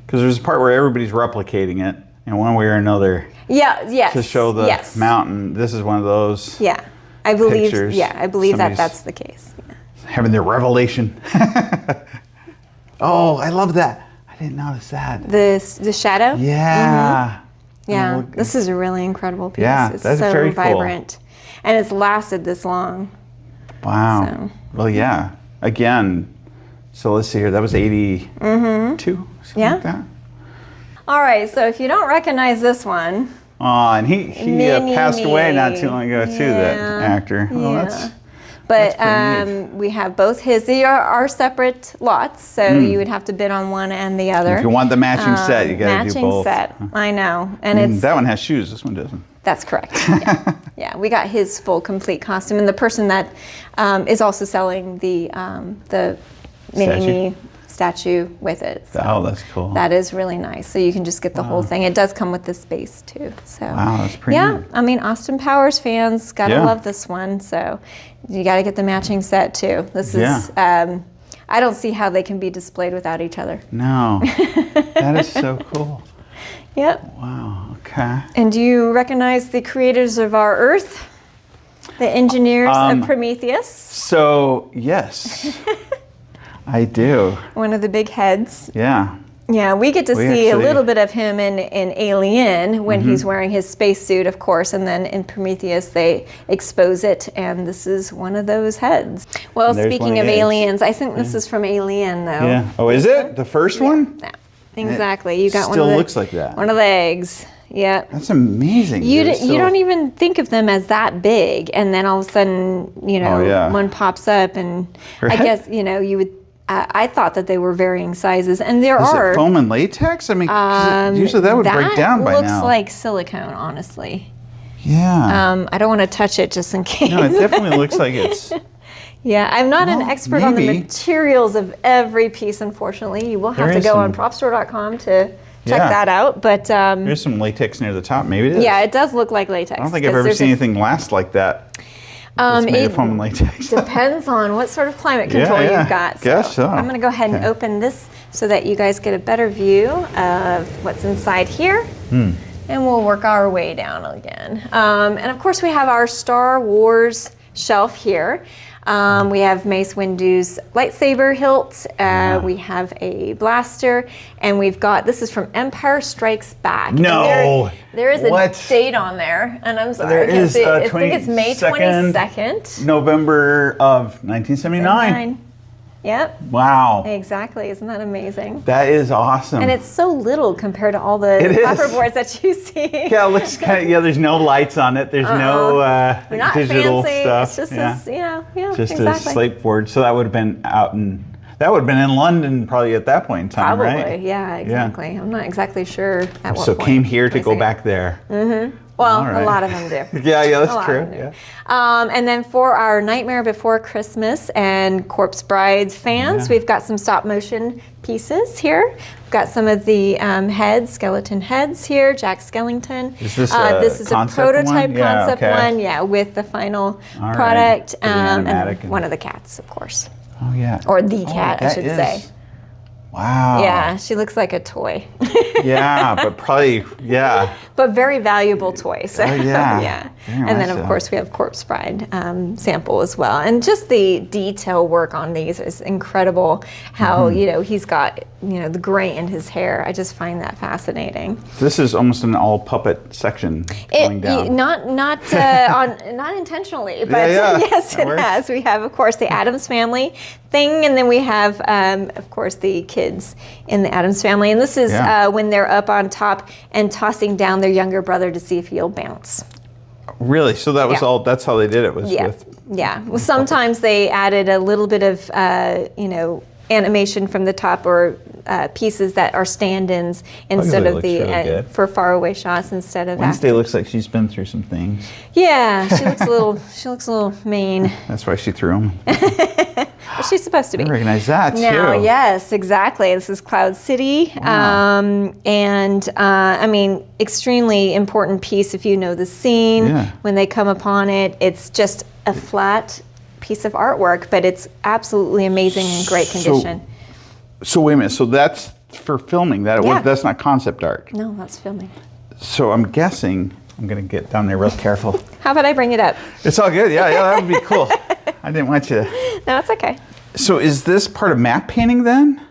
[SPEAKER 1] Because there's a part where everybody's replicating it in one way or another
[SPEAKER 2] Yeah, yes.
[SPEAKER 1] to show the
[SPEAKER 2] yes.
[SPEAKER 1] mountain. This is one of those
[SPEAKER 2] Yeah, I believe.
[SPEAKER 1] pictures.
[SPEAKER 2] Yeah, I believe that
[SPEAKER 1] Somebody's
[SPEAKER 2] that's the case. Yeah.
[SPEAKER 1] having their revelation. Oh, I love that. I didn't notice that.
[SPEAKER 2] The shadow.
[SPEAKER 1] Yeah.
[SPEAKER 2] Yeah,
[SPEAKER 1] Oh,
[SPEAKER 2] this is a really incredible piece.
[SPEAKER 1] Yeah,
[SPEAKER 2] it's
[SPEAKER 1] that's
[SPEAKER 2] so
[SPEAKER 1] very cool.
[SPEAKER 2] vibrant, and it's lasted this long.
[SPEAKER 1] Wow.
[SPEAKER 2] So.
[SPEAKER 1] Well, yeah. Again, so let's see here. That was 82, something
[SPEAKER 2] Yeah.
[SPEAKER 1] like that.
[SPEAKER 2] All right, so if you don't recognize this one,
[SPEAKER 1] Oh, and he
[SPEAKER 2] Mini
[SPEAKER 1] passed away
[SPEAKER 2] Me.
[SPEAKER 1] not too long ago too. That
[SPEAKER 2] Yeah,
[SPEAKER 1] actor. Oh,
[SPEAKER 2] yeah.
[SPEAKER 1] that's
[SPEAKER 2] but
[SPEAKER 1] pretty neat.
[SPEAKER 2] we have both his. They are separate lots, so you would have to bid on one and the other.
[SPEAKER 1] If you want the matching set, you got to do both.
[SPEAKER 2] Matching set, I know, and it's
[SPEAKER 1] That one has shoes. This one doesn't.
[SPEAKER 2] that's correct. Yeah. Yeah, we got his full complete costume, and the person that is also selling the Mini Me statue with it. So
[SPEAKER 1] Oh, that's cool.
[SPEAKER 2] that is really nice. So you can just get the whole thing. It does come with this base too. So
[SPEAKER 1] Wow, that's pretty
[SPEAKER 2] yeah,
[SPEAKER 1] neat.
[SPEAKER 2] I mean Austin Powers fans gotta
[SPEAKER 1] Yeah.
[SPEAKER 2] love this one. So you gotta get the matching set too. This is
[SPEAKER 1] Yeah.
[SPEAKER 2] I don't see how they can be displayed without each other.
[SPEAKER 1] No, that is so cool.
[SPEAKER 2] Yep.
[SPEAKER 1] Wow. Okay.
[SPEAKER 2] And do you recognize the creators of our Earth? The engineers of Prometheus?
[SPEAKER 1] So yes, I do.
[SPEAKER 2] One of the big heads.
[SPEAKER 1] Yeah.
[SPEAKER 2] Yeah, we get to
[SPEAKER 1] We
[SPEAKER 2] see a
[SPEAKER 1] actually-
[SPEAKER 2] little bit of him in Alien when he's wearing his spacesuit, of course, and then in Prometheus they expose it, and this is one of those heads. Well,
[SPEAKER 1] There's one
[SPEAKER 2] speaking
[SPEAKER 1] of
[SPEAKER 2] of
[SPEAKER 1] the eggs.
[SPEAKER 2] aliens, I think this is from Alien, though.
[SPEAKER 1] Yeah. Oh, is it the first one?
[SPEAKER 2] Yeah, exactly. You got one
[SPEAKER 1] Still
[SPEAKER 2] of the,
[SPEAKER 1] looks like that.
[SPEAKER 2] one of the eggs. Yeah.
[SPEAKER 1] That's amazing.
[SPEAKER 2] You,
[SPEAKER 1] It's
[SPEAKER 2] you don't even think of them as that big, and then all of a sudden,
[SPEAKER 1] Oh, yeah.
[SPEAKER 2] one pops up, and
[SPEAKER 1] Right.
[SPEAKER 2] I guess, you would, I thought that they were varying sizes, and there
[SPEAKER 1] Is
[SPEAKER 2] are.
[SPEAKER 1] it foam and latex? I mean, 'cause usually that would break down by
[SPEAKER 2] looks
[SPEAKER 1] now.
[SPEAKER 2] like silicone, honestly.
[SPEAKER 1] Yeah.
[SPEAKER 2] I don't want to touch it just in case.
[SPEAKER 1] No, it definitely looks like it's.
[SPEAKER 2] Yeah, I'm not an
[SPEAKER 1] Well,
[SPEAKER 2] expert on the
[SPEAKER 1] maybe.
[SPEAKER 2] materials of every piece, unfortunately. You will have
[SPEAKER 1] There
[SPEAKER 2] to
[SPEAKER 1] is
[SPEAKER 2] go on
[SPEAKER 1] some-
[SPEAKER 2] propstore.com to check
[SPEAKER 1] Yeah.
[SPEAKER 2] that out. But
[SPEAKER 1] There's some latex near the top. Maybe it is.
[SPEAKER 2] yeah, it does look like latex.
[SPEAKER 1] I don't think I've
[SPEAKER 2] 'cause
[SPEAKER 1] ever
[SPEAKER 2] there's
[SPEAKER 1] seen
[SPEAKER 2] a-
[SPEAKER 1] anything last like that. It's made of foam and latex.
[SPEAKER 2] Depends on what sort of climate control
[SPEAKER 1] yeah.
[SPEAKER 2] you've got.
[SPEAKER 1] Guess so.
[SPEAKER 2] I'm going to go ahead and
[SPEAKER 1] Okay.
[SPEAKER 2] open this so that you guys get a better view of what's inside here.
[SPEAKER 1] Hmm.
[SPEAKER 2] And we'll work our way down again. And of course, we have our Star Wars shelf here. We have Mace Windu's lightsaber hilt. We have a blaster, and we've got, this is from Empire Strikes Back. And
[SPEAKER 1] No.
[SPEAKER 2] there is a
[SPEAKER 1] What?
[SPEAKER 2] date on there, and I'm sorry.
[SPEAKER 1] There
[SPEAKER 2] I can't
[SPEAKER 1] is
[SPEAKER 2] see it.
[SPEAKER 1] a
[SPEAKER 2] I think it's May
[SPEAKER 1] 22nd
[SPEAKER 2] 22nd.
[SPEAKER 1] November of 1979.
[SPEAKER 2] 9. Yep,
[SPEAKER 1] Wow.
[SPEAKER 2] exactly. Isn't that amazing?
[SPEAKER 1] That is awesome.
[SPEAKER 2] And it's so little compared to all the
[SPEAKER 1] It is.
[SPEAKER 2] clapperboards that you see.
[SPEAKER 1] Yeah, it looks kind of, there's no lights on it. There's no
[SPEAKER 2] They're not
[SPEAKER 1] digital
[SPEAKER 2] fancy.
[SPEAKER 1] stuff.
[SPEAKER 2] It's just
[SPEAKER 1] yeah.
[SPEAKER 2] this, yeah,
[SPEAKER 1] Just
[SPEAKER 2] exactly.
[SPEAKER 1] a slate board. So that would have been that would have been in London probably at that point in time,
[SPEAKER 2] Probably,
[SPEAKER 1] right?
[SPEAKER 2] yeah, exactly. I'm not exactly sure at what
[SPEAKER 1] So
[SPEAKER 2] point.
[SPEAKER 1] came here to
[SPEAKER 2] Let me
[SPEAKER 1] go
[SPEAKER 2] see.
[SPEAKER 1] back there.
[SPEAKER 2] Well,
[SPEAKER 1] All right.
[SPEAKER 2] a lot of them do.
[SPEAKER 1] Yeah,
[SPEAKER 2] A
[SPEAKER 1] that's
[SPEAKER 2] lot
[SPEAKER 1] true.
[SPEAKER 2] of them do.
[SPEAKER 1] Yeah.
[SPEAKER 2] And then for our Nightmare Before Christmas and Corpse Brides fans,
[SPEAKER 1] Yeah.
[SPEAKER 2] we've got some stop motion pieces here. We've got some of the heads, skeleton heads here, Jack Skellington.
[SPEAKER 1] Is this
[SPEAKER 2] This is a
[SPEAKER 1] concept
[SPEAKER 2] prototype
[SPEAKER 1] one? Yeah,
[SPEAKER 2] concept
[SPEAKER 1] okay.
[SPEAKER 2] one, yeah, with the final
[SPEAKER 1] All right.
[SPEAKER 2] product.
[SPEAKER 1] For the
[SPEAKER 2] And
[SPEAKER 1] animatic and-
[SPEAKER 2] one of the cats, of course.
[SPEAKER 1] Oh yeah.
[SPEAKER 2] Or the cat, I
[SPEAKER 1] that
[SPEAKER 2] should
[SPEAKER 1] is-
[SPEAKER 2] say.
[SPEAKER 1] Wow.
[SPEAKER 2] Yeah, she looks like a toy.
[SPEAKER 1] Yeah, but probably
[SPEAKER 2] But very valuable toy. So,
[SPEAKER 1] Oh, yeah.
[SPEAKER 2] yeah.
[SPEAKER 1] Very
[SPEAKER 2] And then,
[SPEAKER 1] much
[SPEAKER 2] of
[SPEAKER 1] so.
[SPEAKER 2] course, we have Corpse Bride sample as well. And just the detail work on these is incredible. How,
[SPEAKER 1] Mm-hmm.
[SPEAKER 2] he's got, the gray in his hair. I just find that fascinating.
[SPEAKER 1] this is almost an all puppet section going down.
[SPEAKER 2] Not not intentionally, but
[SPEAKER 1] yeah.
[SPEAKER 2] yes,
[SPEAKER 1] That
[SPEAKER 2] it
[SPEAKER 1] works.
[SPEAKER 2] has. We have, of course, the Addams Family thing, and then we have, of course, the kids in the Addams Family. And this is
[SPEAKER 1] Yeah.
[SPEAKER 2] when they're up on top and tossing down their younger brother to see if he'll bounce.
[SPEAKER 1] Really? So that was
[SPEAKER 2] Yeah.
[SPEAKER 1] all. That's how they did it. Was
[SPEAKER 2] Yeah,
[SPEAKER 1] with.
[SPEAKER 2] yeah. Well, sometimes they added a little bit of, animation from the top or pieces that are stand-ins instead
[SPEAKER 1] it
[SPEAKER 2] of
[SPEAKER 1] looks
[SPEAKER 2] the
[SPEAKER 1] really good.
[SPEAKER 2] for faraway shots instead of.
[SPEAKER 1] Wednesday looks like she's been through some things.
[SPEAKER 2] Yeah, she looks a little. She looks a little mean.
[SPEAKER 1] That's why she threw them.
[SPEAKER 2] but she's supposed to be.
[SPEAKER 1] I recognize that too.
[SPEAKER 2] Now, yes, exactly. This is Cloud City.
[SPEAKER 1] Wow.
[SPEAKER 2] I mean, extremely important piece if you know the scene.
[SPEAKER 1] Yeah.
[SPEAKER 2] When they come upon it, it's just a flat piece of artwork, but it's absolutely amazing and great condition.
[SPEAKER 1] So wait a minute. So that's for filming. That's not concept art.
[SPEAKER 2] No, that's filming.
[SPEAKER 1] So I'm guessing, I'm going to get down there real careful.
[SPEAKER 2] How about I bring it up?
[SPEAKER 1] It's all good. Yeah, that would be cool. I didn't want you to.
[SPEAKER 2] No, it's okay.
[SPEAKER 1] So is this part of matte painting then?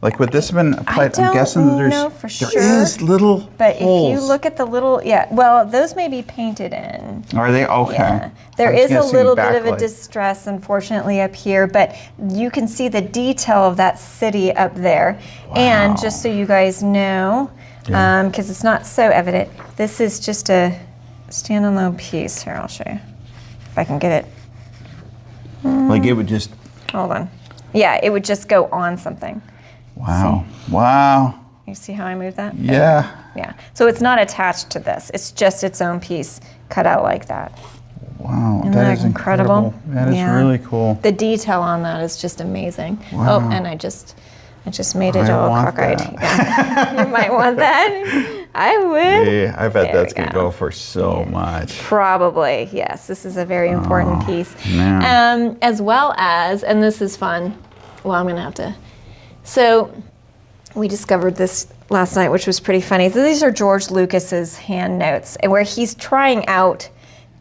[SPEAKER 1] Like would this have been applied? I'm guessing
[SPEAKER 2] know for sure.
[SPEAKER 1] There is little
[SPEAKER 2] But
[SPEAKER 1] holes.
[SPEAKER 2] if you look at the little, well, those may be painted in.
[SPEAKER 1] Are they? Okay.
[SPEAKER 2] Yeah. There is a little bit of a distress, unfortunately, up here, but you can see the detail of that city up there.
[SPEAKER 1] Wow.
[SPEAKER 2] And just so you guys know, because it's not so evident, this is just a standalone piece. Here, I'll show you if I can get it.
[SPEAKER 1] Like it would just.
[SPEAKER 2] Hold on. Yeah, it would just go on something.
[SPEAKER 1] Wow. Wow.
[SPEAKER 2] You see how I move that?
[SPEAKER 1] Yeah.
[SPEAKER 2] Yeah. So it's not attached to this. It's just its own piece cut out like that.
[SPEAKER 1] Wow.
[SPEAKER 2] Isn't that incredible?
[SPEAKER 1] That is really cool.
[SPEAKER 2] The detail on that is just amazing.
[SPEAKER 1] Wow.
[SPEAKER 2] Oh, and I just made it all cockeyed. Yeah. You might want that. I would.
[SPEAKER 1] Yeah, I bet
[SPEAKER 2] There
[SPEAKER 1] that's
[SPEAKER 2] we
[SPEAKER 1] going to
[SPEAKER 2] go.
[SPEAKER 1] go for so much.
[SPEAKER 2] Probably, yes. This is a very important piece.
[SPEAKER 1] man.
[SPEAKER 2] As well as, and this is fun. Well, I'm going to have to. So we discovered this last night, which was pretty funny. So these are George Lucas's hand notes, where he's trying out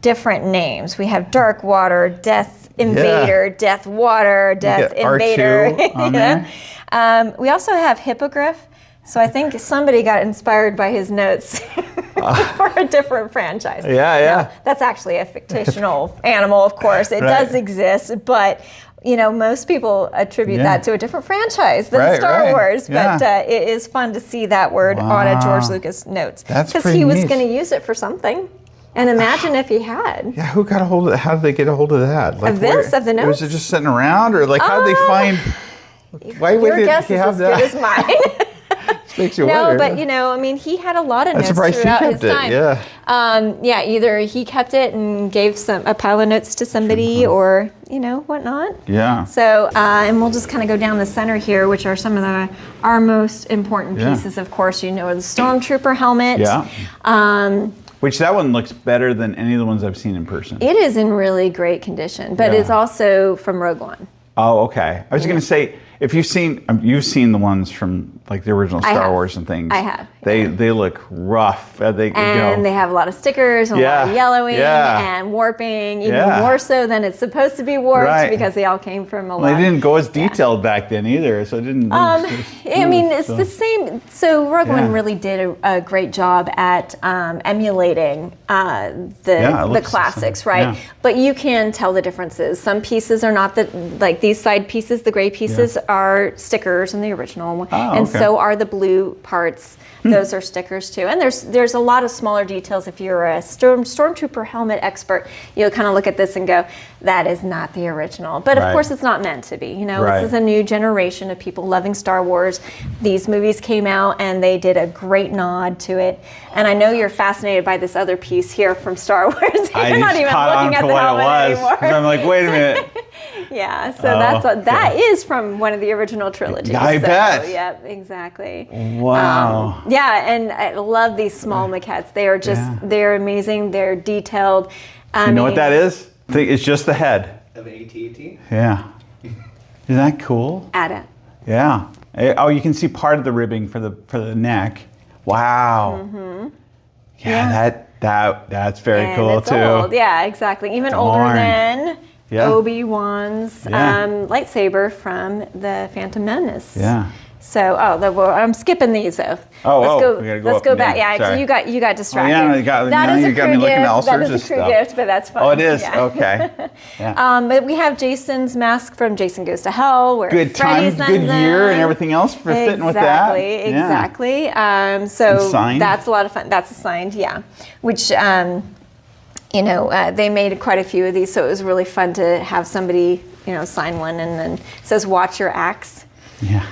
[SPEAKER 2] different names. We have Dark Water, Death Invader, Death Water, Death Invader.
[SPEAKER 1] R2 on there.
[SPEAKER 2] We also have Hippogriff. So I think somebody got inspired by his notes for a different franchise.
[SPEAKER 1] Yeah.
[SPEAKER 2] Now, that's actually a fictional animal, of course. It does exist, but most people attribute that to a different franchise than Star Wars. But it is fun to see that word on a George Lucas notes.
[SPEAKER 1] That's
[SPEAKER 2] because
[SPEAKER 1] pretty
[SPEAKER 2] he was
[SPEAKER 1] neat.
[SPEAKER 2] going to use it for something. And imagine if he had.
[SPEAKER 1] Yeah, who got a hold of it? How did they get a hold of that? Like,
[SPEAKER 2] Of this, of the notes?
[SPEAKER 1] Was it just sitting around, or like how did they find? Why would
[SPEAKER 2] Your guess
[SPEAKER 1] he
[SPEAKER 2] is
[SPEAKER 1] have
[SPEAKER 2] as
[SPEAKER 1] that?
[SPEAKER 2] good as mine.
[SPEAKER 1] Makes you
[SPEAKER 2] No,
[SPEAKER 1] wonder.
[SPEAKER 2] but he had a lot of
[SPEAKER 1] I'm
[SPEAKER 2] notes
[SPEAKER 1] surprised he
[SPEAKER 2] throughout
[SPEAKER 1] kept
[SPEAKER 2] his
[SPEAKER 1] it,
[SPEAKER 2] time.
[SPEAKER 1] yeah.
[SPEAKER 2] Either he kept it and gave a pile of notes to somebody, or whatnot.
[SPEAKER 1] Yeah.
[SPEAKER 2] So, and we'll just kind of go down the center here, which are some of our most important pieces. Of course, the Stormtrooper helmet.
[SPEAKER 1] Yeah. Which that one looks better than any of the ones I've seen in person.
[SPEAKER 2] It is in really great condition, but it's also from Rogue One.
[SPEAKER 1] Oh, okay. I was going to say, if you've seen the ones from like the original Star Wars and things.
[SPEAKER 2] I have.
[SPEAKER 1] They look rough. They
[SPEAKER 2] have a lot of stickers and a lot of yellowing and warping, even more so than it's supposed to be warped because they all came from a lot.
[SPEAKER 1] They didn't go as detailed back then either, so it didn't.
[SPEAKER 2] It's the same. So Rogue One really did a great job at emulating the classics, right? Yeah. But you can tell the differences. Some pieces are not like these side pieces, the gray pieces are stickers in the original, and so are the blue parts. Those are stickers too. And there's a lot of smaller details. If you're a Stormtrooper helmet expert, you'll kind of look at this and go, that is not the original. But of course it's not meant to be. This is a new generation of people loving Star Wars. These movies came out and they did a great nod to it. And I know you're fascinated by this other piece here from Star Wars. You're not even looking at the helmet anymore.
[SPEAKER 1] I'm like, wait a minute.
[SPEAKER 2] Yeah, so that is from one of the original trilogies.
[SPEAKER 1] I bet.
[SPEAKER 2] Yep, exactly.
[SPEAKER 1] Wow.
[SPEAKER 2] And I love these small maquettes. They are they're amazing. They're detailed.
[SPEAKER 1] You know what that is? I think it's just the head.
[SPEAKER 3] Of AT&T?
[SPEAKER 1] Yeah. Isn't that cool?
[SPEAKER 2] Ada.
[SPEAKER 1] Yeah. Oh, you can see part of the ribbing for the neck. Wow. Mm-hmm. Yeah, that's very cool
[SPEAKER 2] it's
[SPEAKER 1] too.
[SPEAKER 2] Old. Yeah, exactly. Even older than Obi-Wan's lightsaber from the Phantom Menace.
[SPEAKER 1] Yeah.
[SPEAKER 2] So, I'm skipping these though. Let's go back. Yeah,
[SPEAKER 1] sorry.
[SPEAKER 2] you got distracted.
[SPEAKER 1] Oh, you got me looking at all sorts of stuff.
[SPEAKER 2] That is a crew gift, but that's fun.
[SPEAKER 1] Oh, it is?
[SPEAKER 2] Yeah.
[SPEAKER 1] Okay. Yeah.
[SPEAKER 2] But we have Jason's mask from Jason Goes to Hell. Where
[SPEAKER 1] good
[SPEAKER 2] Freddy
[SPEAKER 1] time, good year, and everything else for fitting with that.
[SPEAKER 2] Exactly. So that's a lot of fun. That's a signed, which, they made quite a few of these, so it was really fun to have somebody, sign one, and then it says, "Watch your axe."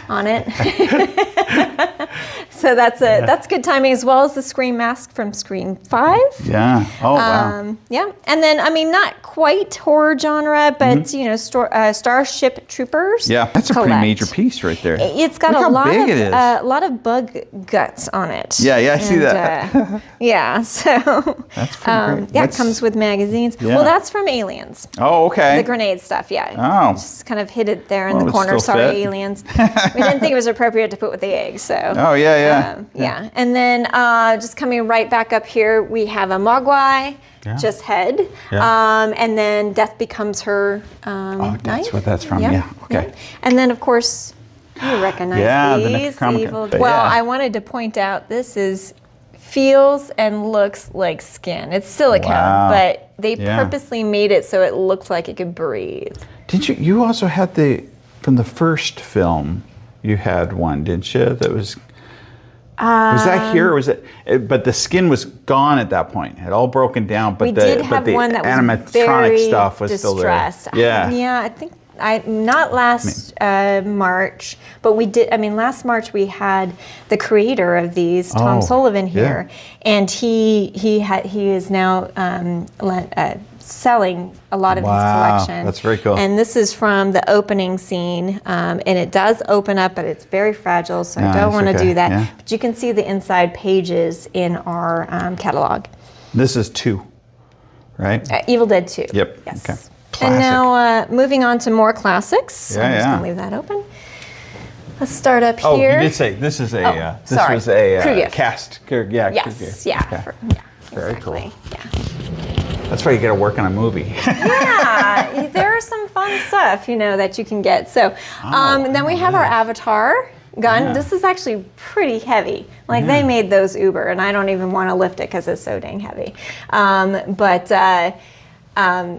[SPEAKER 2] on it. So that's good timing, as well as the screen mask from Scream 5.
[SPEAKER 1] Yeah. Oh, wow.
[SPEAKER 2] Yeah. And then, I mean, not quite horror genre, but, you know, Starship Troopers.
[SPEAKER 1] Yeah, that's a pretty major piece right there.
[SPEAKER 2] It's got
[SPEAKER 1] Look
[SPEAKER 2] a
[SPEAKER 1] how
[SPEAKER 2] lot
[SPEAKER 1] big
[SPEAKER 2] of
[SPEAKER 1] it is.
[SPEAKER 2] lot of bug guts on it.
[SPEAKER 1] Yeah, I see that.
[SPEAKER 2] Yeah, so
[SPEAKER 1] That's pretty great.
[SPEAKER 2] yeah, it comes with magazines.
[SPEAKER 1] Yeah.
[SPEAKER 2] Well, that's from Aliens.
[SPEAKER 1] Oh, okay.
[SPEAKER 2] The grenade stuff, yeah.
[SPEAKER 1] Oh.
[SPEAKER 2] Just kind of hid it there in
[SPEAKER 1] Well,
[SPEAKER 2] the
[SPEAKER 1] it
[SPEAKER 2] corner.
[SPEAKER 1] still
[SPEAKER 2] Sorry,
[SPEAKER 1] fit.
[SPEAKER 2] Aliens. We didn't think it was appropriate to put with the eggs, so.
[SPEAKER 1] Oh, yeah.
[SPEAKER 2] Yeah, and then just coming right back up here, we have a Mogwai, just head, and then Death becomes her
[SPEAKER 1] Oh, that's
[SPEAKER 2] knife.
[SPEAKER 1] what that's from. Yeah. Okay.
[SPEAKER 2] And then, of course, you recognize
[SPEAKER 1] the
[SPEAKER 2] these.
[SPEAKER 1] Necronomicon.
[SPEAKER 2] Well,
[SPEAKER 1] Yeah.
[SPEAKER 2] I wanted to point out this feels and looks like skin. It's silicone,
[SPEAKER 1] Wow.
[SPEAKER 2] but they
[SPEAKER 1] Yeah.
[SPEAKER 2] purposely made it so it looked like it could breathe.
[SPEAKER 1] Did you also had from the first film, you had one, didn't you? That was that here or was it? But the skin was gone at that point. It had all broken down, but
[SPEAKER 2] We did have
[SPEAKER 1] the
[SPEAKER 2] one that was
[SPEAKER 1] animatronic
[SPEAKER 2] very
[SPEAKER 1] stuff was
[SPEAKER 2] distressed.
[SPEAKER 1] still there. Yeah.
[SPEAKER 2] Yeah, I think not last March, but we did. I mean, last March we had the creator of these, Tom Sullivan, here, and he is now selling a lot of his collection.
[SPEAKER 1] That's very cool.
[SPEAKER 2] And this is from the opening scene, and it does open up, but it's very fragile, so I don't want to do that.
[SPEAKER 1] Yeah.
[SPEAKER 2] But you can see the inside pages in our catalog.
[SPEAKER 1] This is 2, right?
[SPEAKER 2] Evil Dead 2.
[SPEAKER 1] Yep.
[SPEAKER 2] Yes.
[SPEAKER 1] Okay.
[SPEAKER 2] And
[SPEAKER 1] Classic.
[SPEAKER 2] now moving on to more classics. So I'm just going to leave that open. Let's start up
[SPEAKER 1] Oh,
[SPEAKER 2] here.
[SPEAKER 1] you did say this is a
[SPEAKER 2] sorry.
[SPEAKER 1] was a
[SPEAKER 2] Crew gift.
[SPEAKER 1] cast. Yeah.
[SPEAKER 2] Yes.
[SPEAKER 1] Crew gift.
[SPEAKER 2] Yeah.
[SPEAKER 1] Okay. Very
[SPEAKER 2] exactly.
[SPEAKER 1] cool.
[SPEAKER 2] Yeah.
[SPEAKER 1] That's why you got to work on a movie.
[SPEAKER 2] Yeah. There are some fun stuff, you know, that you can get. So then we have our Avatar gun.
[SPEAKER 1] Yeah.
[SPEAKER 2] This is actually pretty heavy. Like they made those Uber, and I don't even want to lift it because it's so dang heavy.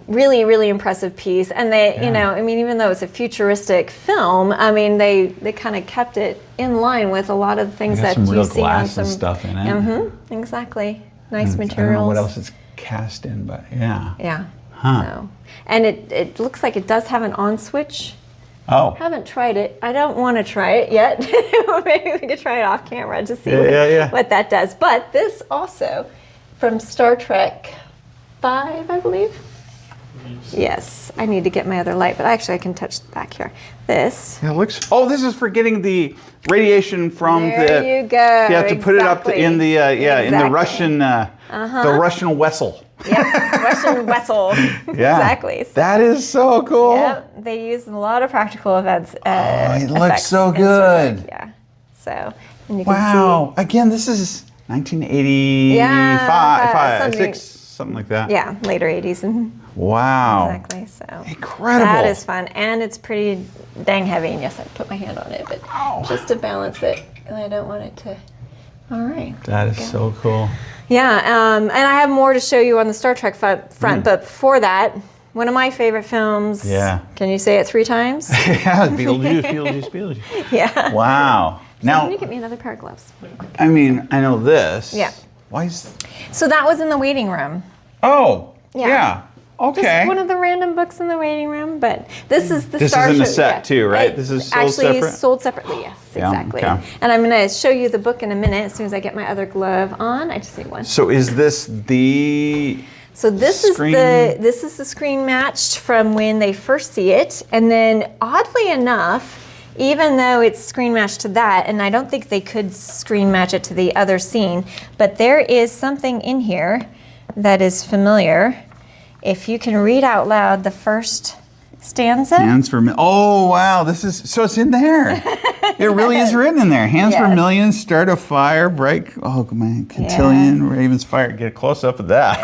[SPEAKER 2] Really, really impressive piece. And they, you know, I mean, even though it's a futuristic film, I mean, they kind of kept it in line with a lot of the things that
[SPEAKER 1] some
[SPEAKER 2] you
[SPEAKER 1] real
[SPEAKER 2] see on
[SPEAKER 1] glass
[SPEAKER 2] some
[SPEAKER 1] and stuff in it.
[SPEAKER 2] Mm-hmm, exactly. Nice materials.
[SPEAKER 1] I don't know what else it's cast in, but yeah.
[SPEAKER 2] Yeah.
[SPEAKER 1] Huh.
[SPEAKER 2] So, and it looks like it does have an on switch.
[SPEAKER 1] Oh.
[SPEAKER 2] Haven't tried it. I don't want to try it yet. Maybe we could try it off camera to see what that does. But this also from Star Trek 5, I believe. Yes, I need to get my other light, but actually I can touch the back here. This.
[SPEAKER 1] Yeah, it looks. Oh, this is for getting the radiation from
[SPEAKER 2] there you go.
[SPEAKER 1] You have to put it up in the in the Russian the Russian vessel.
[SPEAKER 2] Yep, Russian vessel.
[SPEAKER 1] Yeah,
[SPEAKER 2] exactly. So,
[SPEAKER 1] that is so cool.
[SPEAKER 2] Yep, they use a lot of practical events.
[SPEAKER 1] It looks
[SPEAKER 2] effects
[SPEAKER 1] so
[SPEAKER 2] in Star Trek,
[SPEAKER 1] good.
[SPEAKER 2] Yeah. So, and you
[SPEAKER 1] Wow. Again, this is 1985, 6, something like that.
[SPEAKER 2] Yeah, later 80s. And
[SPEAKER 1] Wow.
[SPEAKER 2] exactly. So
[SPEAKER 1] Incredible.
[SPEAKER 2] that is fun, and it's pretty dang heavy. And yes, I put my hand on it, but just to balance it, and I don't want it to. All right.
[SPEAKER 1] That is so cool.
[SPEAKER 2] Yeah, and I have more to show you on the Star Trek front, but before that, one of my favorite films.
[SPEAKER 1] Yeah.
[SPEAKER 2] Can you say it 3 times?
[SPEAKER 1] Yeah, Beetlejuice.
[SPEAKER 2] Yeah.
[SPEAKER 1] Wow.
[SPEAKER 2] So
[SPEAKER 1] Now,
[SPEAKER 2] can you get me another pair of gloves?
[SPEAKER 1] I mean, I know this.
[SPEAKER 2] Yeah.
[SPEAKER 1] Why is?
[SPEAKER 2] So that was in the waiting room.
[SPEAKER 1] Oh.
[SPEAKER 2] Yeah.
[SPEAKER 1] Yeah. Okay.
[SPEAKER 2] Just one of the random books in the waiting room, but this is the
[SPEAKER 1] This
[SPEAKER 2] Starship.
[SPEAKER 1] is in a set too, right? This is sold
[SPEAKER 2] actually
[SPEAKER 1] separate?
[SPEAKER 2] sold separately. Yes,
[SPEAKER 1] Yeah,
[SPEAKER 2] exactly.
[SPEAKER 1] okay.
[SPEAKER 2] And I'm going to show you the book in a minute as soon as I get my other glove on. I just need one.
[SPEAKER 1] So is this the?
[SPEAKER 2] So this
[SPEAKER 1] Screen-
[SPEAKER 2] is the screen matched from when they first see it, and then oddly enough, even though it's screen matched to that, and I don't think they could screen match it to the other scene, but there is something in here that is familiar. If you can read out loud the first stanza.
[SPEAKER 1] Hands for oh wow, this is so it's in there. It really is written in there. Hands for
[SPEAKER 2] Yes.
[SPEAKER 1] millions, start a fire, break. Oh man, cotillion, Ravens fire. Get a close up of that.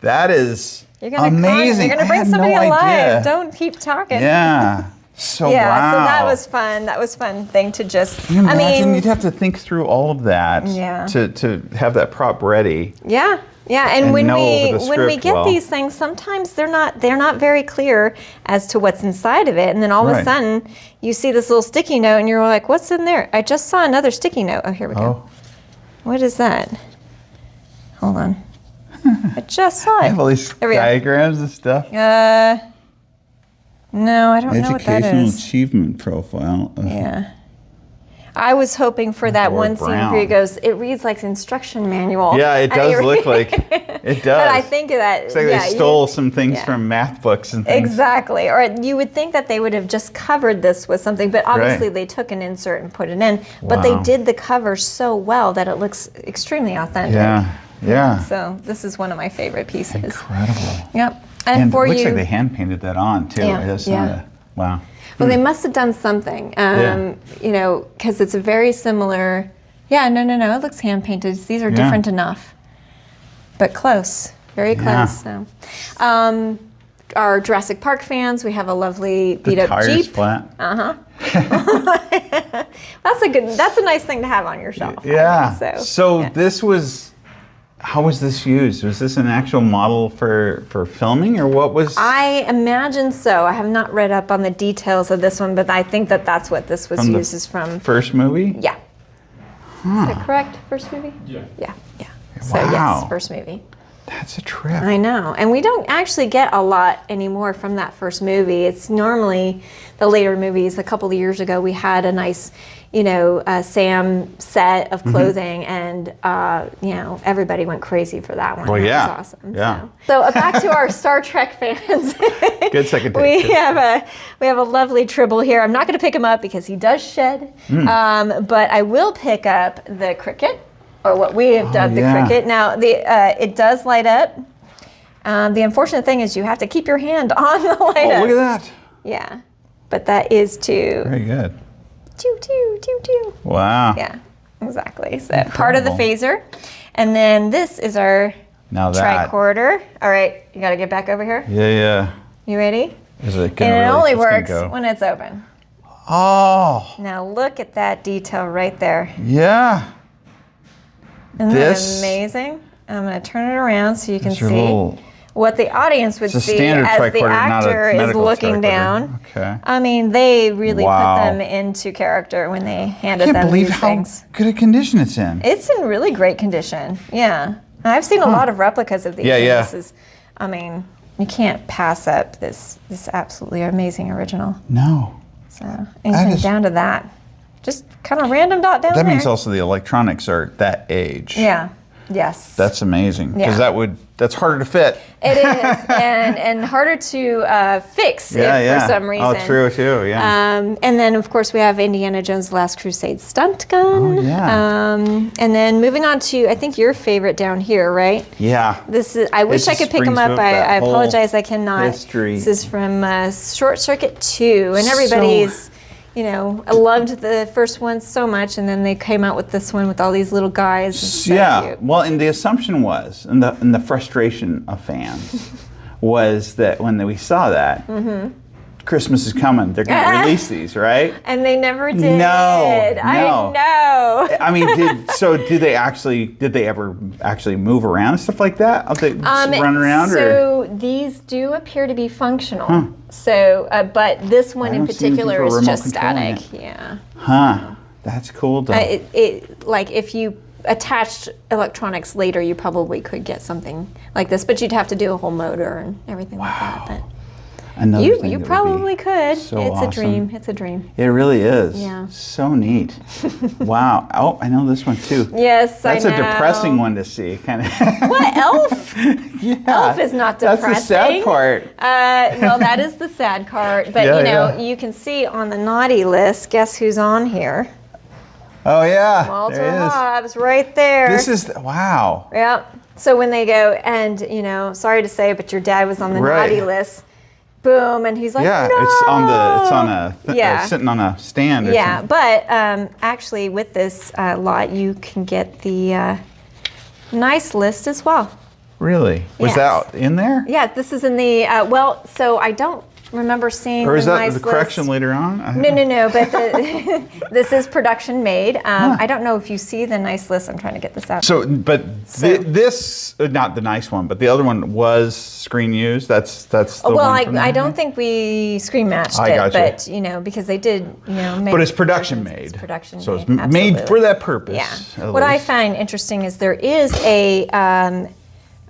[SPEAKER 1] That is amazing.
[SPEAKER 2] You're gonna
[SPEAKER 1] I
[SPEAKER 2] bring
[SPEAKER 1] had
[SPEAKER 2] somebody
[SPEAKER 1] no
[SPEAKER 2] alive.
[SPEAKER 1] idea.
[SPEAKER 2] Don't keep talking.
[SPEAKER 1] Yeah. So
[SPEAKER 2] Yeah,
[SPEAKER 1] wow.
[SPEAKER 2] so that was fun. That was fun thing to just.
[SPEAKER 1] Can you imagine?
[SPEAKER 2] I mean,
[SPEAKER 1] You'd have to think through all of that
[SPEAKER 2] Yeah.
[SPEAKER 1] to have that prop ready.
[SPEAKER 2] yeah, and
[SPEAKER 1] and
[SPEAKER 2] when
[SPEAKER 1] know
[SPEAKER 2] we
[SPEAKER 1] the
[SPEAKER 2] when we
[SPEAKER 1] script
[SPEAKER 2] get
[SPEAKER 1] well.
[SPEAKER 2] these things, sometimes they're not very clear as to what's inside of it, and then all of a
[SPEAKER 1] Right.
[SPEAKER 2] sudden you see this little sticky note, and you're like, "What's in there?" I just saw another sticky note. Oh, here we go.
[SPEAKER 1] Oh,
[SPEAKER 2] What is that? Hold on. I just saw
[SPEAKER 1] I
[SPEAKER 2] it.
[SPEAKER 1] have all these
[SPEAKER 2] There we go.
[SPEAKER 1] diagrams and stuff.
[SPEAKER 2] No, I don't know what that
[SPEAKER 1] Educational
[SPEAKER 2] is.
[SPEAKER 1] achievement profile.
[SPEAKER 2] Yeah. I was hoping for that
[SPEAKER 1] Or
[SPEAKER 2] one scene
[SPEAKER 1] brown.
[SPEAKER 2] where he goes, it reads like instruction manual.
[SPEAKER 1] Yeah, it
[SPEAKER 2] And
[SPEAKER 1] does
[SPEAKER 2] he-
[SPEAKER 1] look like it does.
[SPEAKER 2] But I think that
[SPEAKER 1] It's like
[SPEAKER 2] yeah,
[SPEAKER 1] they stole
[SPEAKER 2] you-
[SPEAKER 1] some things
[SPEAKER 2] yeah.
[SPEAKER 1] from math books and things.
[SPEAKER 2] Exactly. Or you would think that they would have just covered this with something, but obviously
[SPEAKER 1] Right.
[SPEAKER 2] they took an insert and put it in. But they
[SPEAKER 1] Wow.
[SPEAKER 2] did the cover so well that it looks extremely authentic.
[SPEAKER 1] Yeah, yeah.
[SPEAKER 2] So this is one of my favorite pieces.
[SPEAKER 1] Incredible.
[SPEAKER 2] Yep.
[SPEAKER 1] And
[SPEAKER 2] for
[SPEAKER 1] it looks
[SPEAKER 2] you,
[SPEAKER 1] like they hand painted that on too.
[SPEAKER 2] Yeah,
[SPEAKER 1] It's
[SPEAKER 2] yeah.
[SPEAKER 1] not wow.
[SPEAKER 2] well, they must have done something.
[SPEAKER 1] Yeah.
[SPEAKER 2] You know, because it's a very similar. Yeah, no. It looks hand painted. These are
[SPEAKER 1] Yeah.
[SPEAKER 2] different enough, but close, very
[SPEAKER 1] Yeah.
[SPEAKER 2] close. So, our Jurassic Park fans, we have a lovely beat
[SPEAKER 1] The
[SPEAKER 2] up
[SPEAKER 1] tires
[SPEAKER 2] Jeep.
[SPEAKER 1] flat.
[SPEAKER 2] That's a nice thing to have on your shelf. I
[SPEAKER 1] Yeah.
[SPEAKER 2] think.
[SPEAKER 1] So
[SPEAKER 2] yeah.
[SPEAKER 1] this was. How was this used? Was this an actual model for filming, or what was?
[SPEAKER 2] I imagine so. I have not read up on the details of this one, but I think that that's what this was
[SPEAKER 1] From the
[SPEAKER 2] used as from.
[SPEAKER 1] first movie?
[SPEAKER 2] Yeah. Is that correct? First movie?
[SPEAKER 3] Yeah.
[SPEAKER 2] Yeah. So
[SPEAKER 1] Wow.
[SPEAKER 2] yes, first movie.
[SPEAKER 1] That's a trip.
[SPEAKER 2] I know. And we don't actually get a lot anymore from that first movie. It's normally the later movies. A couple of years ago, we had a nice, Sam set of clothing, and, everybody went crazy for that one.
[SPEAKER 1] Well,
[SPEAKER 2] That
[SPEAKER 1] yeah.
[SPEAKER 2] was awesome.
[SPEAKER 1] Yeah.
[SPEAKER 2] So back to our Star Trek fans.
[SPEAKER 1] Good second take.
[SPEAKER 2] We have a lovely Tribble here. I'm not going to pick him up because he does shed, but I will pick up the cricket, or what we have dubbed the
[SPEAKER 1] yeah.
[SPEAKER 2] cricket. Now, it does light up. The unfortunate thing is you have to keep your hand on the light
[SPEAKER 1] Oh,
[SPEAKER 2] up.
[SPEAKER 1] look at that.
[SPEAKER 2] Yeah, but that is to
[SPEAKER 1] Very good.
[SPEAKER 2] choo choo choo choo.
[SPEAKER 1] Wow.
[SPEAKER 2] Yeah, exactly. So part of the phaser, and then this is our
[SPEAKER 1] Now that.
[SPEAKER 2] tricorder. All right, you got to get back over here.
[SPEAKER 1] Yeah.
[SPEAKER 2] You ready?
[SPEAKER 1] Is it gonna
[SPEAKER 2] And it
[SPEAKER 1] really
[SPEAKER 2] only
[SPEAKER 1] just gonna
[SPEAKER 2] works
[SPEAKER 1] go?
[SPEAKER 2] when it's open.
[SPEAKER 1] Oh,
[SPEAKER 2] Now look at that detail right there.
[SPEAKER 1] yeah.
[SPEAKER 2] Isn't
[SPEAKER 1] This-
[SPEAKER 2] that amazing? I'm going to turn it around so you can
[SPEAKER 1] It's your
[SPEAKER 2] see
[SPEAKER 1] little-
[SPEAKER 2] what the audience would
[SPEAKER 1] It's a
[SPEAKER 2] see
[SPEAKER 1] standard
[SPEAKER 2] as the
[SPEAKER 1] tricorder, not a
[SPEAKER 2] actor is
[SPEAKER 1] medical
[SPEAKER 2] looking
[SPEAKER 1] tricorder.
[SPEAKER 2] down.
[SPEAKER 1] Okay.
[SPEAKER 2] I mean, they really
[SPEAKER 1] Wow.
[SPEAKER 2] put them into character when they
[SPEAKER 1] I
[SPEAKER 2] handed
[SPEAKER 1] can't
[SPEAKER 2] them
[SPEAKER 1] believe
[SPEAKER 2] these
[SPEAKER 1] how
[SPEAKER 2] things.
[SPEAKER 1] good a condition it's in.
[SPEAKER 2] It's in really great condition. Yeah. I've seen a lot of replicas of these.
[SPEAKER 1] Yeah,
[SPEAKER 2] and
[SPEAKER 1] yeah.
[SPEAKER 2] This is, I mean, you can't pass up this absolutely amazing original.
[SPEAKER 1] No.
[SPEAKER 2] So, anything
[SPEAKER 1] is-
[SPEAKER 2] down to that. Just kind of random dot down
[SPEAKER 1] That
[SPEAKER 2] there.
[SPEAKER 1] means also the electronics are that age.
[SPEAKER 2] Yeah. Yes.
[SPEAKER 1] That's amazing. Because
[SPEAKER 2] Yeah.
[SPEAKER 1] that's harder to fit.
[SPEAKER 2] It is, and harder to fix if for some reason.
[SPEAKER 1] Oh, true, too, yeah.
[SPEAKER 2] And then, of course, we have Indiana Jones' The Last Crusade stunt gun.
[SPEAKER 1] Oh, yeah.
[SPEAKER 2] And then moving on to, I think, your favorite down here, right?
[SPEAKER 1] Yeah.
[SPEAKER 2] This is. I wish
[SPEAKER 1] It
[SPEAKER 2] I
[SPEAKER 1] just
[SPEAKER 2] could pick them
[SPEAKER 1] brings
[SPEAKER 2] up.
[SPEAKER 1] up that
[SPEAKER 2] I
[SPEAKER 1] whole
[SPEAKER 2] apologize, I cannot.
[SPEAKER 1] history.
[SPEAKER 2] This is from Short Circuit 2, and everybody's. I loved the first one so much, and then they came out with this one with all these little guys. It's so
[SPEAKER 1] Yeah.
[SPEAKER 2] cute.
[SPEAKER 1] Well, and the assumption was, and the frustration of fans was that when we saw that, Christmas is coming. They're going to release these, right?
[SPEAKER 2] And they never did.
[SPEAKER 1] No.
[SPEAKER 2] I know.
[SPEAKER 1] I mean, did they ever actually move around and stuff like that? They run around, or
[SPEAKER 2] So these do appear to be functional. So, but this one
[SPEAKER 1] I
[SPEAKER 2] in
[SPEAKER 1] don't see anything
[SPEAKER 2] particular
[SPEAKER 1] for
[SPEAKER 2] is
[SPEAKER 1] remote
[SPEAKER 2] just
[SPEAKER 1] controlling
[SPEAKER 2] static. Yeah.
[SPEAKER 1] huh? That's cool. Though.
[SPEAKER 2] It like if you attached electronics later, you probably could get something like this, but you'd have to do a whole motor and everything like that. But
[SPEAKER 1] Another thing
[SPEAKER 2] you
[SPEAKER 1] that would
[SPEAKER 2] probably
[SPEAKER 1] be
[SPEAKER 2] could.
[SPEAKER 1] so
[SPEAKER 2] It's
[SPEAKER 1] awesome.
[SPEAKER 2] a dream. It's a dream.
[SPEAKER 1] It really is.
[SPEAKER 2] Yeah.
[SPEAKER 1] So neat. Wow. Oh, I know this one too.
[SPEAKER 2] Yes,
[SPEAKER 1] That's
[SPEAKER 2] I
[SPEAKER 1] a
[SPEAKER 2] know.
[SPEAKER 1] depressing one to see, kind of.
[SPEAKER 2] What, Elf?
[SPEAKER 1] Yeah.
[SPEAKER 2] Elf is not depressing.
[SPEAKER 1] That's the sad part.
[SPEAKER 2] Well, that is the sad part. But
[SPEAKER 1] Yeah,
[SPEAKER 2] you can see on the naughty list. Guess who's on here?
[SPEAKER 1] Oh yeah.
[SPEAKER 2] Walter
[SPEAKER 1] there it is.
[SPEAKER 2] Hobbs, right there.
[SPEAKER 1] This is wow.
[SPEAKER 2] Yep. So when they go, and sorry to say, but your dad was on the
[SPEAKER 1] Right.
[SPEAKER 2] naughty list. Boom, and he's like,
[SPEAKER 1] Yeah,
[SPEAKER 2] no!
[SPEAKER 1] it's on a
[SPEAKER 2] Yeah.
[SPEAKER 1] sitting on a stand. Or
[SPEAKER 2] Yeah,
[SPEAKER 1] something.
[SPEAKER 2] but actually with this lot, you can get the nice list as well.
[SPEAKER 1] Really? Was
[SPEAKER 2] Yes.
[SPEAKER 1] that in there?
[SPEAKER 2] Yeah, this is in the, so I don't remember seeing
[SPEAKER 1] Or is
[SPEAKER 2] the
[SPEAKER 1] that
[SPEAKER 2] nice
[SPEAKER 1] the correction
[SPEAKER 2] list.
[SPEAKER 1] later on?
[SPEAKER 2] No, but this is production made. I don't know if you see the nice list. I'm trying to get this out.
[SPEAKER 1] So, but this, not the nice one, but the other one was screen used. That's the
[SPEAKER 2] well,
[SPEAKER 1] one from
[SPEAKER 2] I
[SPEAKER 1] there?
[SPEAKER 2] don't think we screen matched
[SPEAKER 1] I
[SPEAKER 2] it,
[SPEAKER 1] gotcha.
[SPEAKER 2] but because they did, make
[SPEAKER 1] But it's production
[SPEAKER 2] versions.
[SPEAKER 1] made.
[SPEAKER 2] It's production
[SPEAKER 1] So
[SPEAKER 2] made.
[SPEAKER 1] it's made
[SPEAKER 2] absolutely.
[SPEAKER 1] for that purpose.
[SPEAKER 2] Yeah.
[SPEAKER 1] at
[SPEAKER 2] What I
[SPEAKER 1] least.
[SPEAKER 2] find interesting is there is a,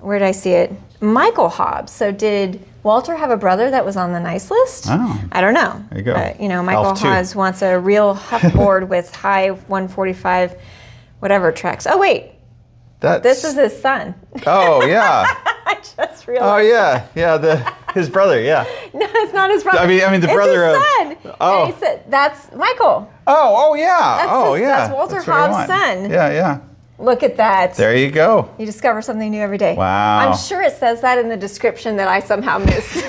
[SPEAKER 2] where did I see it? Michael Hobbs. So did Walter have a brother that was on the nice list?
[SPEAKER 1] Oh.
[SPEAKER 2] I don't know.
[SPEAKER 1] There you go.
[SPEAKER 2] But, you know, Michael
[SPEAKER 1] Elf 2.
[SPEAKER 2] Haas wants a real huff board with high 145 whatever tracks. Oh, wait. This is his son.
[SPEAKER 1] Oh, yeah.
[SPEAKER 2] I just realized.
[SPEAKER 1] Oh, yeah. His brother, yeah.
[SPEAKER 2] No, it's not his brother.
[SPEAKER 1] I mean the
[SPEAKER 2] it's
[SPEAKER 1] brother
[SPEAKER 2] his
[SPEAKER 1] of.
[SPEAKER 2] son.
[SPEAKER 1] Oh.
[SPEAKER 2] And he said, that's Michael.
[SPEAKER 1] Oh, yeah.
[SPEAKER 2] That's Walter
[SPEAKER 1] That's what I
[SPEAKER 2] Hobbs'
[SPEAKER 1] want.
[SPEAKER 2] son.
[SPEAKER 1] Yeah.
[SPEAKER 2] Look at that.
[SPEAKER 1] There you go.
[SPEAKER 2] You discover something new every day.
[SPEAKER 1] Wow.
[SPEAKER 2] I'm sure it says that in the description that I somehow missed.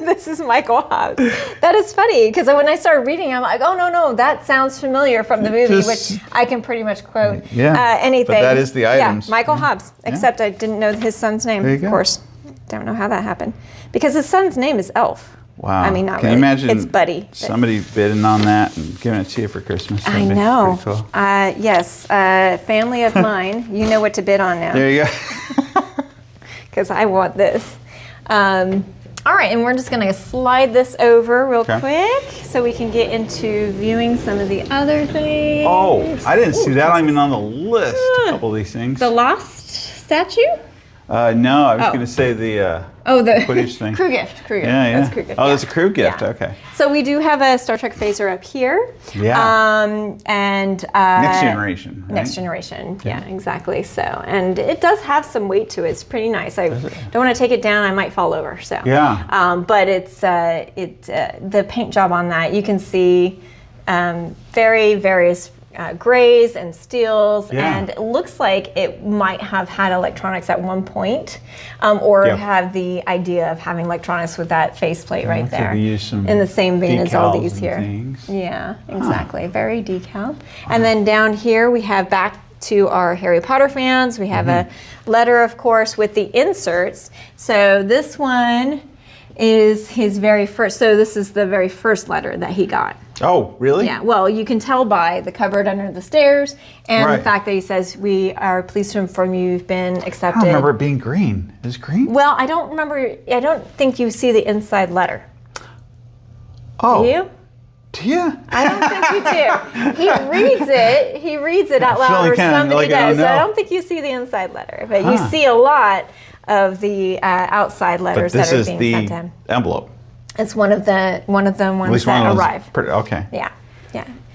[SPEAKER 2] This is Michael Hobbs. That is funny because when I started reading, I'm like, oh no, that sounds familiar from the movie, which I can pretty much quote anything.
[SPEAKER 1] But that is the items.
[SPEAKER 2] Yeah, Michael Hobbs. Except I didn't know his son's name.
[SPEAKER 1] There you
[SPEAKER 2] of
[SPEAKER 1] go.
[SPEAKER 2] course, don't know how that happened because his son's name is Elf.
[SPEAKER 1] Wow.
[SPEAKER 2] I mean, not
[SPEAKER 1] Can
[SPEAKER 2] really.
[SPEAKER 1] you imagine
[SPEAKER 2] It's Buddy.
[SPEAKER 1] somebody bidding on that and giving it to you for Christmas?
[SPEAKER 2] I
[SPEAKER 1] That'd be
[SPEAKER 2] know.
[SPEAKER 1] pretty cool.
[SPEAKER 2] Yes, family of mine. You know what to bid on now.
[SPEAKER 1] There you go.
[SPEAKER 2] Because I want this. All right, and we're just going to slide this over real quick so we can get into viewing some of the other things.
[SPEAKER 1] Oh, I didn't see that even on the list. A couple of these things.
[SPEAKER 2] The Lost statue?
[SPEAKER 1] No, I was going to say the footage thing.
[SPEAKER 2] Crew gift.
[SPEAKER 1] Yeah.
[SPEAKER 2] That's crew gift.
[SPEAKER 1] Oh, that's a crew gift.
[SPEAKER 2] Yeah.
[SPEAKER 1] Okay.
[SPEAKER 2] So we do have a Star Trek phaser up here.
[SPEAKER 1] Yeah.
[SPEAKER 2] And
[SPEAKER 1] Next generation. Right?
[SPEAKER 2] Next generation. Yeah, exactly. So, and it does have some weight to it. It's pretty nice. I don't want to take it down. I might fall over. So.
[SPEAKER 1] Yeah.
[SPEAKER 2] But it's the paint job on that. You can see very various grays and steels, and it looks like it might have had electronics at one point, or have the idea of having electronics with that faceplate right there, in the same vein as all these here. Yeah, exactly. Very decal. And then down here we have back to our Harry Potter fans. We have a letter, of course, with the inserts. So this one is his very first. So this is the very first letter that he got.
[SPEAKER 1] Oh, really?
[SPEAKER 2] Yeah, well, you can tell by the cupboard under the stairs and the fact that he says, we are pleased to inform you you've been accepted.
[SPEAKER 1] I don't remember it being green. Is it green?
[SPEAKER 2] Well, I don't think you see the inside letter.
[SPEAKER 1] Oh.
[SPEAKER 2] Do you?
[SPEAKER 1] Do you?
[SPEAKER 2] I don't think you do. He reads it out loud, or something he does. So I don't think you see the inside letter, but you see a lot of the outside letters that are being sent to him.
[SPEAKER 1] This is the envelope.
[SPEAKER 2] It's one of the ones that arrive.
[SPEAKER 1] Okay.
[SPEAKER 2] Yeah.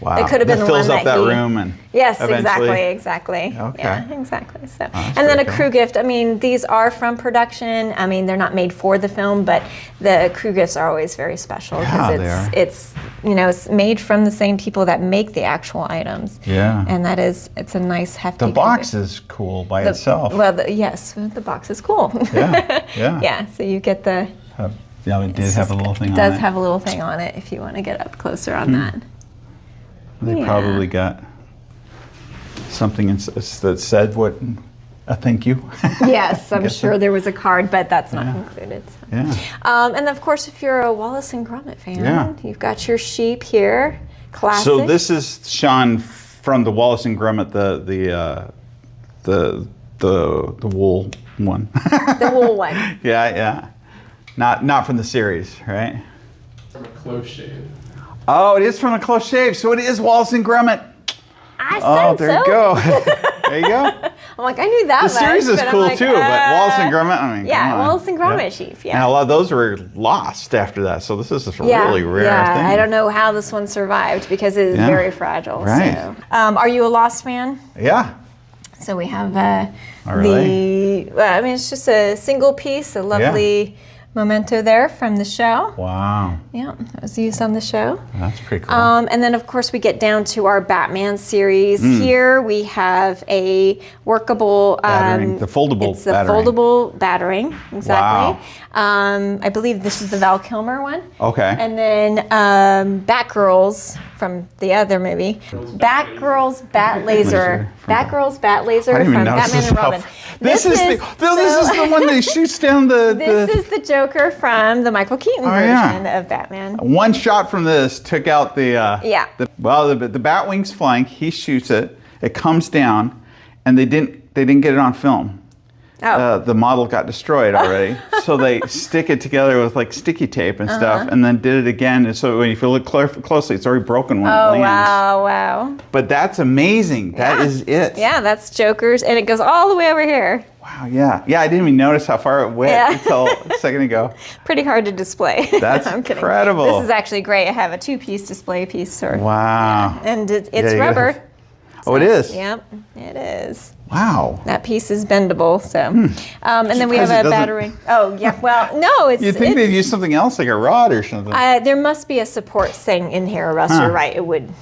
[SPEAKER 1] Wow.
[SPEAKER 2] It could have been
[SPEAKER 1] that
[SPEAKER 2] the
[SPEAKER 1] fills
[SPEAKER 2] one
[SPEAKER 1] up
[SPEAKER 2] that
[SPEAKER 1] room and
[SPEAKER 2] yes,
[SPEAKER 1] eventually.
[SPEAKER 2] exactly.
[SPEAKER 1] Okay.
[SPEAKER 2] Yeah, exactly. So,
[SPEAKER 1] that's
[SPEAKER 2] and then a
[SPEAKER 1] pretty
[SPEAKER 2] crew gift. I mean, these are from production. I mean, they're not made for the film, but the crew gifts are always very special because it's it's made from the same people that make the actual items.
[SPEAKER 1] Yeah.
[SPEAKER 2] And it's a nice hefty.
[SPEAKER 1] The box is cool by itself.
[SPEAKER 2] Well, yes, the box is cool.
[SPEAKER 1] Yeah.
[SPEAKER 2] Yeah. So you get the.
[SPEAKER 1] Yeah, it did have a little thing on it.
[SPEAKER 2] It does have a little thing on it if you want to get up closer on that.
[SPEAKER 1] They probably got something that said what a thank you.
[SPEAKER 2] Yes, I'm sure there was a card, but that's not included. So.
[SPEAKER 1] Yeah.
[SPEAKER 2] And of course, if you're a Wallace and Gromit fan, you've got your sheep here. Classic.
[SPEAKER 1] So this is Sean from the Wallace and Gromit, the wool one.
[SPEAKER 2] The wool one.
[SPEAKER 1] Yeah. Not from the series, right?
[SPEAKER 3] From a close shave.
[SPEAKER 1] Oh, it is from a close shave, so it is Wallace and Gromit.
[SPEAKER 2] I said
[SPEAKER 1] there you go. There you go.
[SPEAKER 2] I'm like, I knew that much.
[SPEAKER 1] The series is cool
[SPEAKER 2] like,
[SPEAKER 1] too, but Wallace and Gromit, I mean,
[SPEAKER 2] yeah,
[SPEAKER 1] come on.
[SPEAKER 2] Wallace and Gromit sheep. Yeah.
[SPEAKER 1] And a lot of those were lost after that, so this is a really rare thing.
[SPEAKER 2] I don't know how this one survived because it is very fragile.
[SPEAKER 1] Right.
[SPEAKER 2] So. Are you a Lost fan?
[SPEAKER 1] Yeah.
[SPEAKER 2] So we have it's just a single piece, a lovely memento there from the show.
[SPEAKER 1] Wow.
[SPEAKER 2] Yeah, that was used on the show.
[SPEAKER 1] That's pretty cool.
[SPEAKER 2] And then, of course, we get down to our Batman series. Here we have a workable...
[SPEAKER 1] Batarang, the foldable
[SPEAKER 2] It's the foldable Batarang, exactly.
[SPEAKER 1] Wow.
[SPEAKER 2] I believe this is the Val Kilmer one.
[SPEAKER 1] Okay.
[SPEAKER 2] And then Batgirls from the other movie. Batgirls Bat Laser. Batgirls Bat Laser from Batman and Robin.
[SPEAKER 1] This is the one that shoots down the...
[SPEAKER 2] This is the Joker from the Michael Keaton version of Batman.
[SPEAKER 1] One shot from this took out the Batwing's flying. He shoots it. It comes down, and they didn't get it on film.
[SPEAKER 2] Oh.
[SPEAKER 1] the model got destroyed already. So they stick it together with like sticky tape and stuff, and then did it again. And so when you look closely, it's already broken when it lands.
[SPEAKER 2] Wow.
[SPEAKER 1] But that's amazing. That is it.
[SPEAKER 2] Yeah, that's Joker's, and it goes all the way over here.
[SPEAKER 1] Wow, yeah. Yeah, I didn't even notice how far it went until a second ago.
[SPEAKER 2] Pretty hard to display.
[SPEAKER 1] That's
[SPEAKER 2] I'm kidding.
[SPEAKER 1] incredible.
[SPEAKER 2] This is actually great. I have a 2-piece display piece.
[SPEAKER 1] Wow.
[SPEAKER 2] And it's
[SPEAKER 1] you
[SPEAKER 2] rubber.
[SPEAKER 1] Oh, it is?
[SPEAKER 2] Yep, it is.
[SPEAKER 1] Wow.
[SPEAKER 2] That piece is bendable, so. And then we have a Batarang. Oh, yeah. Well, no, it's.
[SPEAKER 1] You'd think they'd use something else, like a rod or something.
[SPEAKER 2] There must be a support thing in here, or else you're right. It would,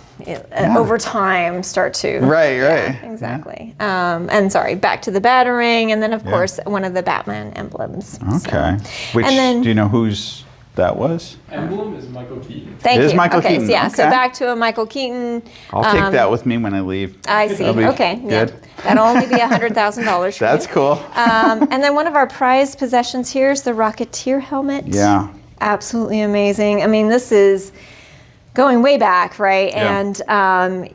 [SPEAKER 2] over time, start to.
[SPEAKER 1] Right.
[SPEAKER 2] Yeah, exactly. And sorry, back to the Batarang, and then of course one of the Batman emblems.
[SPEAKER 1] Okay.
[SPEAKER 2] So.
[SPEAKER 1] Which,
[SPEAKER 2] and then,
[SPEAKER 1] do you know whose that was?
[SPEAKER 3] Emblem is Michael Keaton.
[SPEAKER 2] Thank
[SPEAKER 1] It is
[SPEAKER 2] you.
[SPEAKER 1] Michael
[SPEAKER 2] okay,
[SPEAKER 1] Keaton.
[SPEAKER 2] So, yeah.
[SPEAKER 1] Okay.
[SPEAKER 2] So back to a Michael Keaton.
[SPEAKER 1] I'll take that with me when I leave.
[SPEAKER 2] I see.
[SPEAKER 1] That'll be
[SPEAKER 2] Okay.
[SPEAKER 1] good.
[SPEAKER 2] Yeah. That'll only be $100,000.
[SPEAKER 1] That's cool.
[SPEAKER 2] And then one of our prized possessions here is the Rocketeer Helmet.
[SPEAKER 1] Yeah.
[SPEAKER 2] Absolutely amazing. I mean, this is going way back, right?
[SPEAKER 1] Yeah.
[SPEAKER 2] And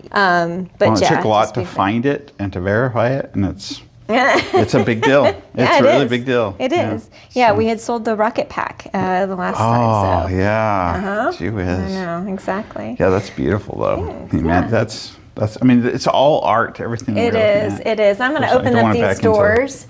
[SPEAKER 2] but
[SPEAKER 1] Well, it
[SPEAKER 2] yeah,
[SPEAKER 1] took a lot
[SPEAKER 2] just
[SPEAKER 1] to
[SPEAKER 2] be-
[SPEAKER 1] find it and to verify it, and it's
[SPEAKER 2] it's
[SPEAKER 1] a big deal. It's
[SPEAKER 2] Yeah,
[SPEAKER 1] a
[SPEAKER 2] it
[SPEAKER 1] really
[SPEAKER 2] is.
[SPEAKER 1] big deal.
[SPEAKER 2] It is. Yeah, we had sold the rocket pack the last
[SPEAKER 1] Oh,
[SPEAKER 2] time. So.
[SPEAKER 1] yeah. Gee
[SPEAKER 2] I
[SPEAKER 1] whiz.
[SPEAKER 2] know, exactly.
[SPEAKER 1] Yeah, that's beautiful, though.
[SPEAKER 2] Thanks,
[SPEAKER 1] Man, that's. I mean, it's all art. Everything.
[SPEAKER 2] It
[SPEAKER 1] we're looking
[SPEAKER 2] is.
[SPEAKER 1] at.
[SPEAKER 2] It is. I'm going to
[SPEAKER 1] I
[SPEAKER 2] open
[SPEAKER 1] don't
[SPEAKER 2] up
[SPEAKER 1] want it back
[SPEAKER 2] these
[SPEAKER 1] into-
[SPEAKER 2] doors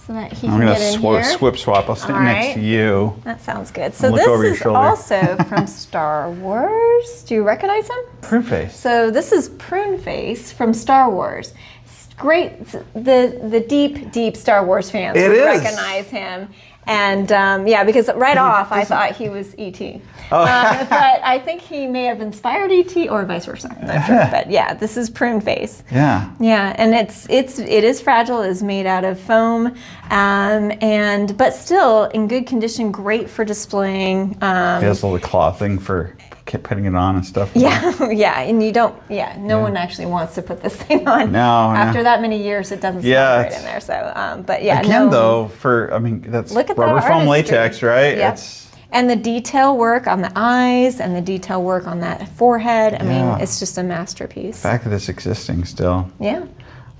[SPEAKER 2] so that he
[SPEAKER 1] I'm
[SPEAKER 2] can
[SPEAKER 1] gonna
[SPEAKER 2] get in here.
[SPEAKER 1] swip swap. I'll stand
[SPEAKER 2] All
[SPEAKER 1] next
[SPEAKER 2] right.
[SPEAKER 1] to you.
[SPEAKER 2] That sounds good. So
[SPEAKER 1] Look
[SPEAKER 2] this
[SPEAKER 1] over your
[SPEAKER 2] is
[SPEAKER 1] shoulder.
[SPEAKER 2] also from Star Wars. Do you recognize him?
[SPEAKER 1] Prune face.
[SPEAKER 2] So this is Prune Face from Star Wars. It's great. The deep Star Wars fans
[SPEAKER 1] It
[SPEAKER 2] would
[SPEAKER 1] is.
[SPEAKER 2] recognize him. And yeah, because right off I thought he was E.T.
[SPEAKER 1] Oh.
[SPEAKER 2] But I think he may have inspired E.T. or vice versa. I'm not sure. But yeah, this is Prune Face.
[SPEAKER 1] Yeah.
[SPEAKER 2] Yeah, and it is fragile. It's made out of foam, but still in good condition. Great for displaying.
[SPEAKER 1] He has a little claw thing for putting it on and stuff.
[SPEAKER 2] Yeah, yeah, and you don't. Yeah, no one actually wants to put this thing on.
[SPEAKER 1] No,
[SPEAKER 2] After that many years, it doesn't smell right in there. So, but yeah,
[SPEAKER 1] Again,
[SPEAKER 2] no.
[SPEAKER 1] though, that's
[SPEAKER 2] Look at the
[SPEAKER 1] rubber foam
[SPEAKER 2] artistry.
[SPEAKER 1] latex, right?
[SPEAKER 2] Yeah.
[SPEAKER 1] It's
[SPEAKER 2] And the detail work on the eyes and the detail work on that forehead. I mean, it's just a masterpiece.
[SPEAKER 1] the fact that it's existing still.
[SPEAKER 2] Yeah.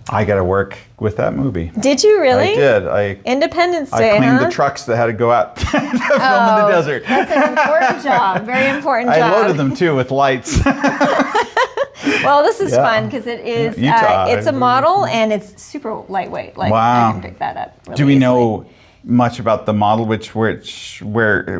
[SPEAKER 1] I got to work with that movie.
[SPEAKER 2] Did you really?
[SPEAKER 1] I did.
[SPEAKER 2] Independence
[SPEAKER 1] I
[SPEAKER 2] Day,
[SPEAKER 1] cleaned
[SPEAKER 2] huh?
[SPEAKER 1] the trucks that had to go out to film in the desert.
[SPEAKER 2] That's an important job. Very important job.
[SPEAKER 1] I loaded them too with lights.
[SPEAKER 2] Well, this is
[SPEAKER 1] Yeah.
[SPEAKER 2] fun because it is.
[SPEAKER 1] Utah.
[SPEAKER 2] It's a model and it's super lightweight. Like
[SPEAKER 1] Wow.
[SPEAKER 2] I can pick that up. Really
[SPEAKER 1] Do we
[SPEAKER 2] easily.
[SPEAKER 1] know much about the model? Where
[SPEAKER 2] it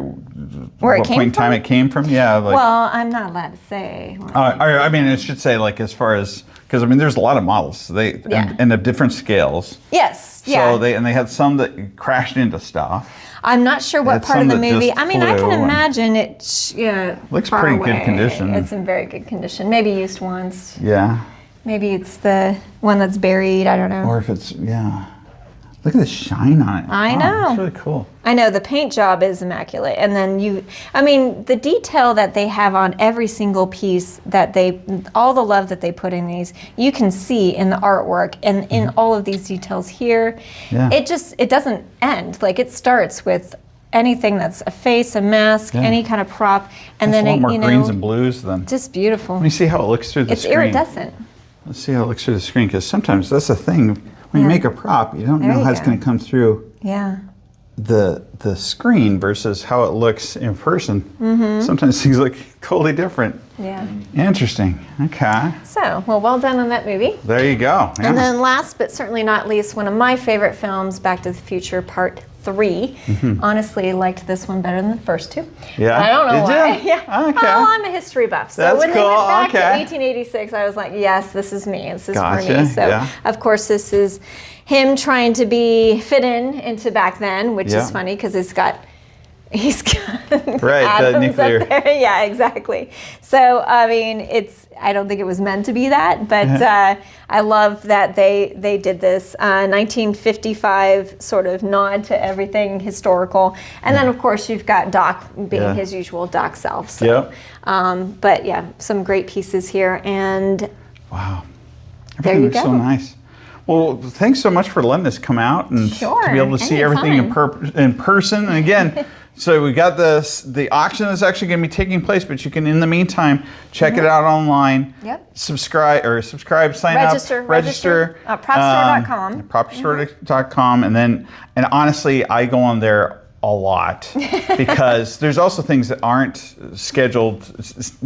[SPEAKER 1] what
[SPEAKER 2] came
[SPEAKER 1] point in time
[SPEAKER 2] from?
[SPEAKER 1] it came from? Yeah. Like,
[SPEAKER 2] Well, I'm not allowed to say.
[SPEAKER 1] I mean, it should say like as far as because I mean, there's a lot of models. And of different scales.
[SPEAKER 2] Yes. Yeah.
[SPEAKER 1] So they had some that crashed into stuff.
[SPEAKER 2] I'm not sure what
[SPEAKER 1] had
[SPEAKER 2] part of
[SPEAKER 1] some
[SPEAKER 2] the
[SPEAKER 1] that
[SPEAKER 2] movie.
[SPEAKER 1] just
[SPEAKER 2] I mean, I
[SPEAKER 1] flew
[SPEAKER 2] can
[SPEAKER 1] and-
[SPEAKER 2] imagine it. Yeah.
[SPEAKER 1] Looks
[SPEAKER 2] far
[SPEAKER 1] pretty good
[SPEAKER 2] away.
[SPEAKER 1] condition.
[SPEAKER 2] It's in very good condition. Maybe used once.
[SPEAKER 1] Yeah.
[SPEAKER 2] Maybe it's the one that's buried. I don't know.
[SPEAKER 1] Or if it's Look at the shine on it.
[SPEAKER 2] I
[SPEAKER 1] Wow,
[SPEAKER 2] know.
[SPEAKER 1] It's really cool.
[SPEAKER 2] I know the paint job is immaculate, and then the detail that they have on every single piece all the love that they put in these, you can see in the artwork and in all of these details here.
[SPEAKER 1] Yeah.
[SPEAKER 2] It doesn't end. Like it starts with anything that's a face, a mask, any kind of prop, and
[SPEAKER 1] It's
[SPEAKER 2] then
[SPEAKER 1] a lot more greens and blues than.
[SPEAKER 2] just beautiful.
[SPEAKER 1] Let me see how it looks through the
[SPEAKER 2] It's
[SPEAKER 1] screen.
[SPEAKER 2] iridescent.
[SPEAKER 1] Let's see how it looks through the screen, because sometimes that's the thing. When you make a prop, you don't
[SPEAKER 2] There
[SPEAKER 1] know
[SPEAKER 2] you
[SPEAKER 1] how it's
[SPEAKER 2] go.
[SPEAKER 1] going to come through
[SPEAKER 2] Yeah.
[SPEAKER 1] the screen versus how it looks in person.
[SPEAKER 2] Mm-hmm.
[SPEAKER 1] Sometimes things look totally different.
[SPEAKER 2] Yeah.
[SPEAKER 1] Interesting. Okay.
[SPEAKER 2] So, well done on that movie.
[SPEAKER 1] There you go. Yeah.
[SPEAKER 2] And then last but certainly not least, one of my favorite films, Back to the Future Part 3. Honestly, liked this one better than the first two.
[SPEAKER 1] Yeah?
[SPEAKER 2] I don't know
[SPEAKER 1] Did
[SPEAKER 2] why.
[SPEAKER 1] you?
[SPEAKER 2] Yeah.
[SPEAKER 1] Okay.
[SPEAKER 2] Well, I'm a history buff. So
[SPEAKER 1] That's
[SPEAKER 2] when they
[SPEAKER 1] cool.
[SPEAKER 2] went back to
[SPEAKER 1] Okay.
[SPEAKER 2] 1886, I was like, yes, this is me. This is for
[SPEAKER 1] Gotcha.
[SPEAKER 2] me. So,
[SPEAKER 1] Yeah.
[SPEAKER 2] of course, this is him trying to fit into back then, which
[SPEAKER 1] Yeah.
[SPEAKER 2] is funny because he's got
[SPEAKER 1] Right, the
[SPEAKER 2] atoms
[SPEAKER 1] nuclear-
[SPEAKER 2] up there. Yeah, exactly. So I mean, I don't think it was meant to be that, but I love that they did this 1955 sort of nod to everything historical, and then of course you've got Doc being his usual Doc self. So, but yeah, some great pieces here, and
[SPEAKER 1] Wow.
[SPEAKER 2] There
[SPEAKER 1] Everything
[SPEAKER 2] you
[SPEAKER 1] looks so
[SPEAKER 2] go.
[SPEAKER 1] nice. Well, thanks so much for letting us come out and
[SPEAKER 2] Sure,
[SPEAKER 1] to be able to see everything
[SPEAKER 2] anytime.
[SPEAKER 1] in person. And again, So we got this. The auction is actually going to be taking place, but you can, in the meantime, check it out online.
[SPEAKER 2] Yep.
[SPEAKER 1] Subscribe, sign up, register.
[SPEAKER 2] Propstore.com.
[SPEAKER 1] Propstore.com, and honestly, I go on there a lot because there's also things that aren't scheduled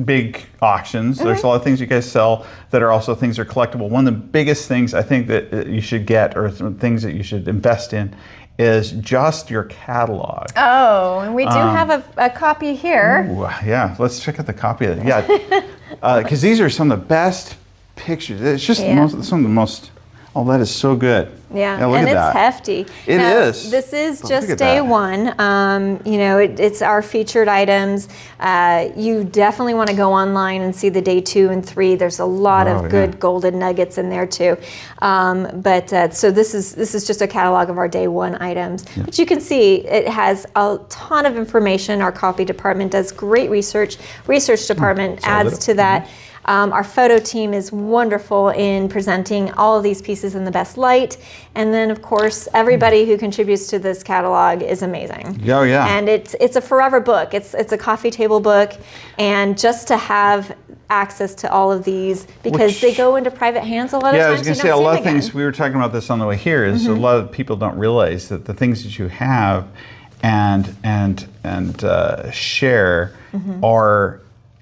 [SPEAKER 1] big auctions. There's a lot of things you guys sell that are also things that are collectible. One of the biggest things I think that you should get, or things that you should invest in, is just your catalog.
[SPEAKER 2] Oh, and we do have a copy here.
[SPEAKER 1] Ooh, yeah, let's check out the copy of it. Yeah, because these are some of the best pictures. It's just some of the most. Oh, that is so good.
[SPEAKER 2] Yeah,
[SPEAKER 1] look
[SPEAKER 2] and
[SPEAKER 1] at
[SPEAKER 2] it's
[SPEAKER 1] that.
[SPEAKER 2] hefty.
[SPEAKER 1] It is.
[SPEAKER 2] This is
[SPEAKER 1] Look
[SPEAKER 2] just
[SPEAKER 1] at
[SPEAKER 2] day
[SPEAKER 1] that.
[SPEAKER 2] one. It's our featured items. You definitely want to go online and see the day 2 and 3. There's a lot of good golden nuggets in there too. So this is just a catalog of our day 1 items. Yeah. But you can see it has a ton of information. Our copy department does great research. Research department adds to that. Our photo team is wonderful in presenting all of these pieces in the best light. And then, of course, everybody who contributes to this catalog is amazing.
[SPEAKER 1] Oh, yeah.
[SPEAKER 2] And it's a forever book. It's a coffee table book. And just to have access to all of these, because they go into private hands a lot of times.
[SPEAKER 1] Yeah, I was going to say, a lot of things, we were talking about this on the way here, is a lot of people don't realize that the things that you have and share are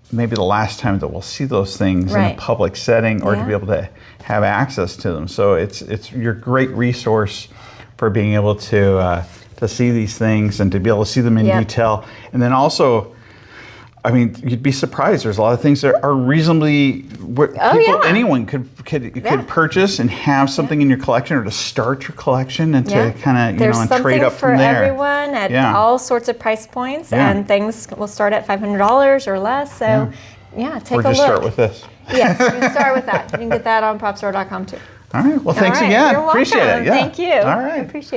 [SPEAKER 1] maybe the last time that we'll see those things in a public setting, or to be able to have access to them. So it's your great resource for being able to see these things and to be able to see them in detail. And then also, I mean, you'd be surprised. There's a lot of things that are reasonably anyone could purchase and have something in your collection, or to start your collection and to kind of and trade up from there.
[SPEAKER 2] There's something for everyone at all sorts of price points, and things will start at $500 or less. So take a look.
[SPEAKER 1] Or just start with this.
[SPEAKER 2] Yes, you can start with that. You can get that on propstore.com too.
[SPEAKER 1] All right. Well, thanks again.
[SPEAKER 2] You're welcome.
[SPEAKER 1] Appreciate it. Yeah.
[SPEAKER 2] Thank you.
[SPEAKER 1] All right.
[SPEAKER 2] Appreciate it.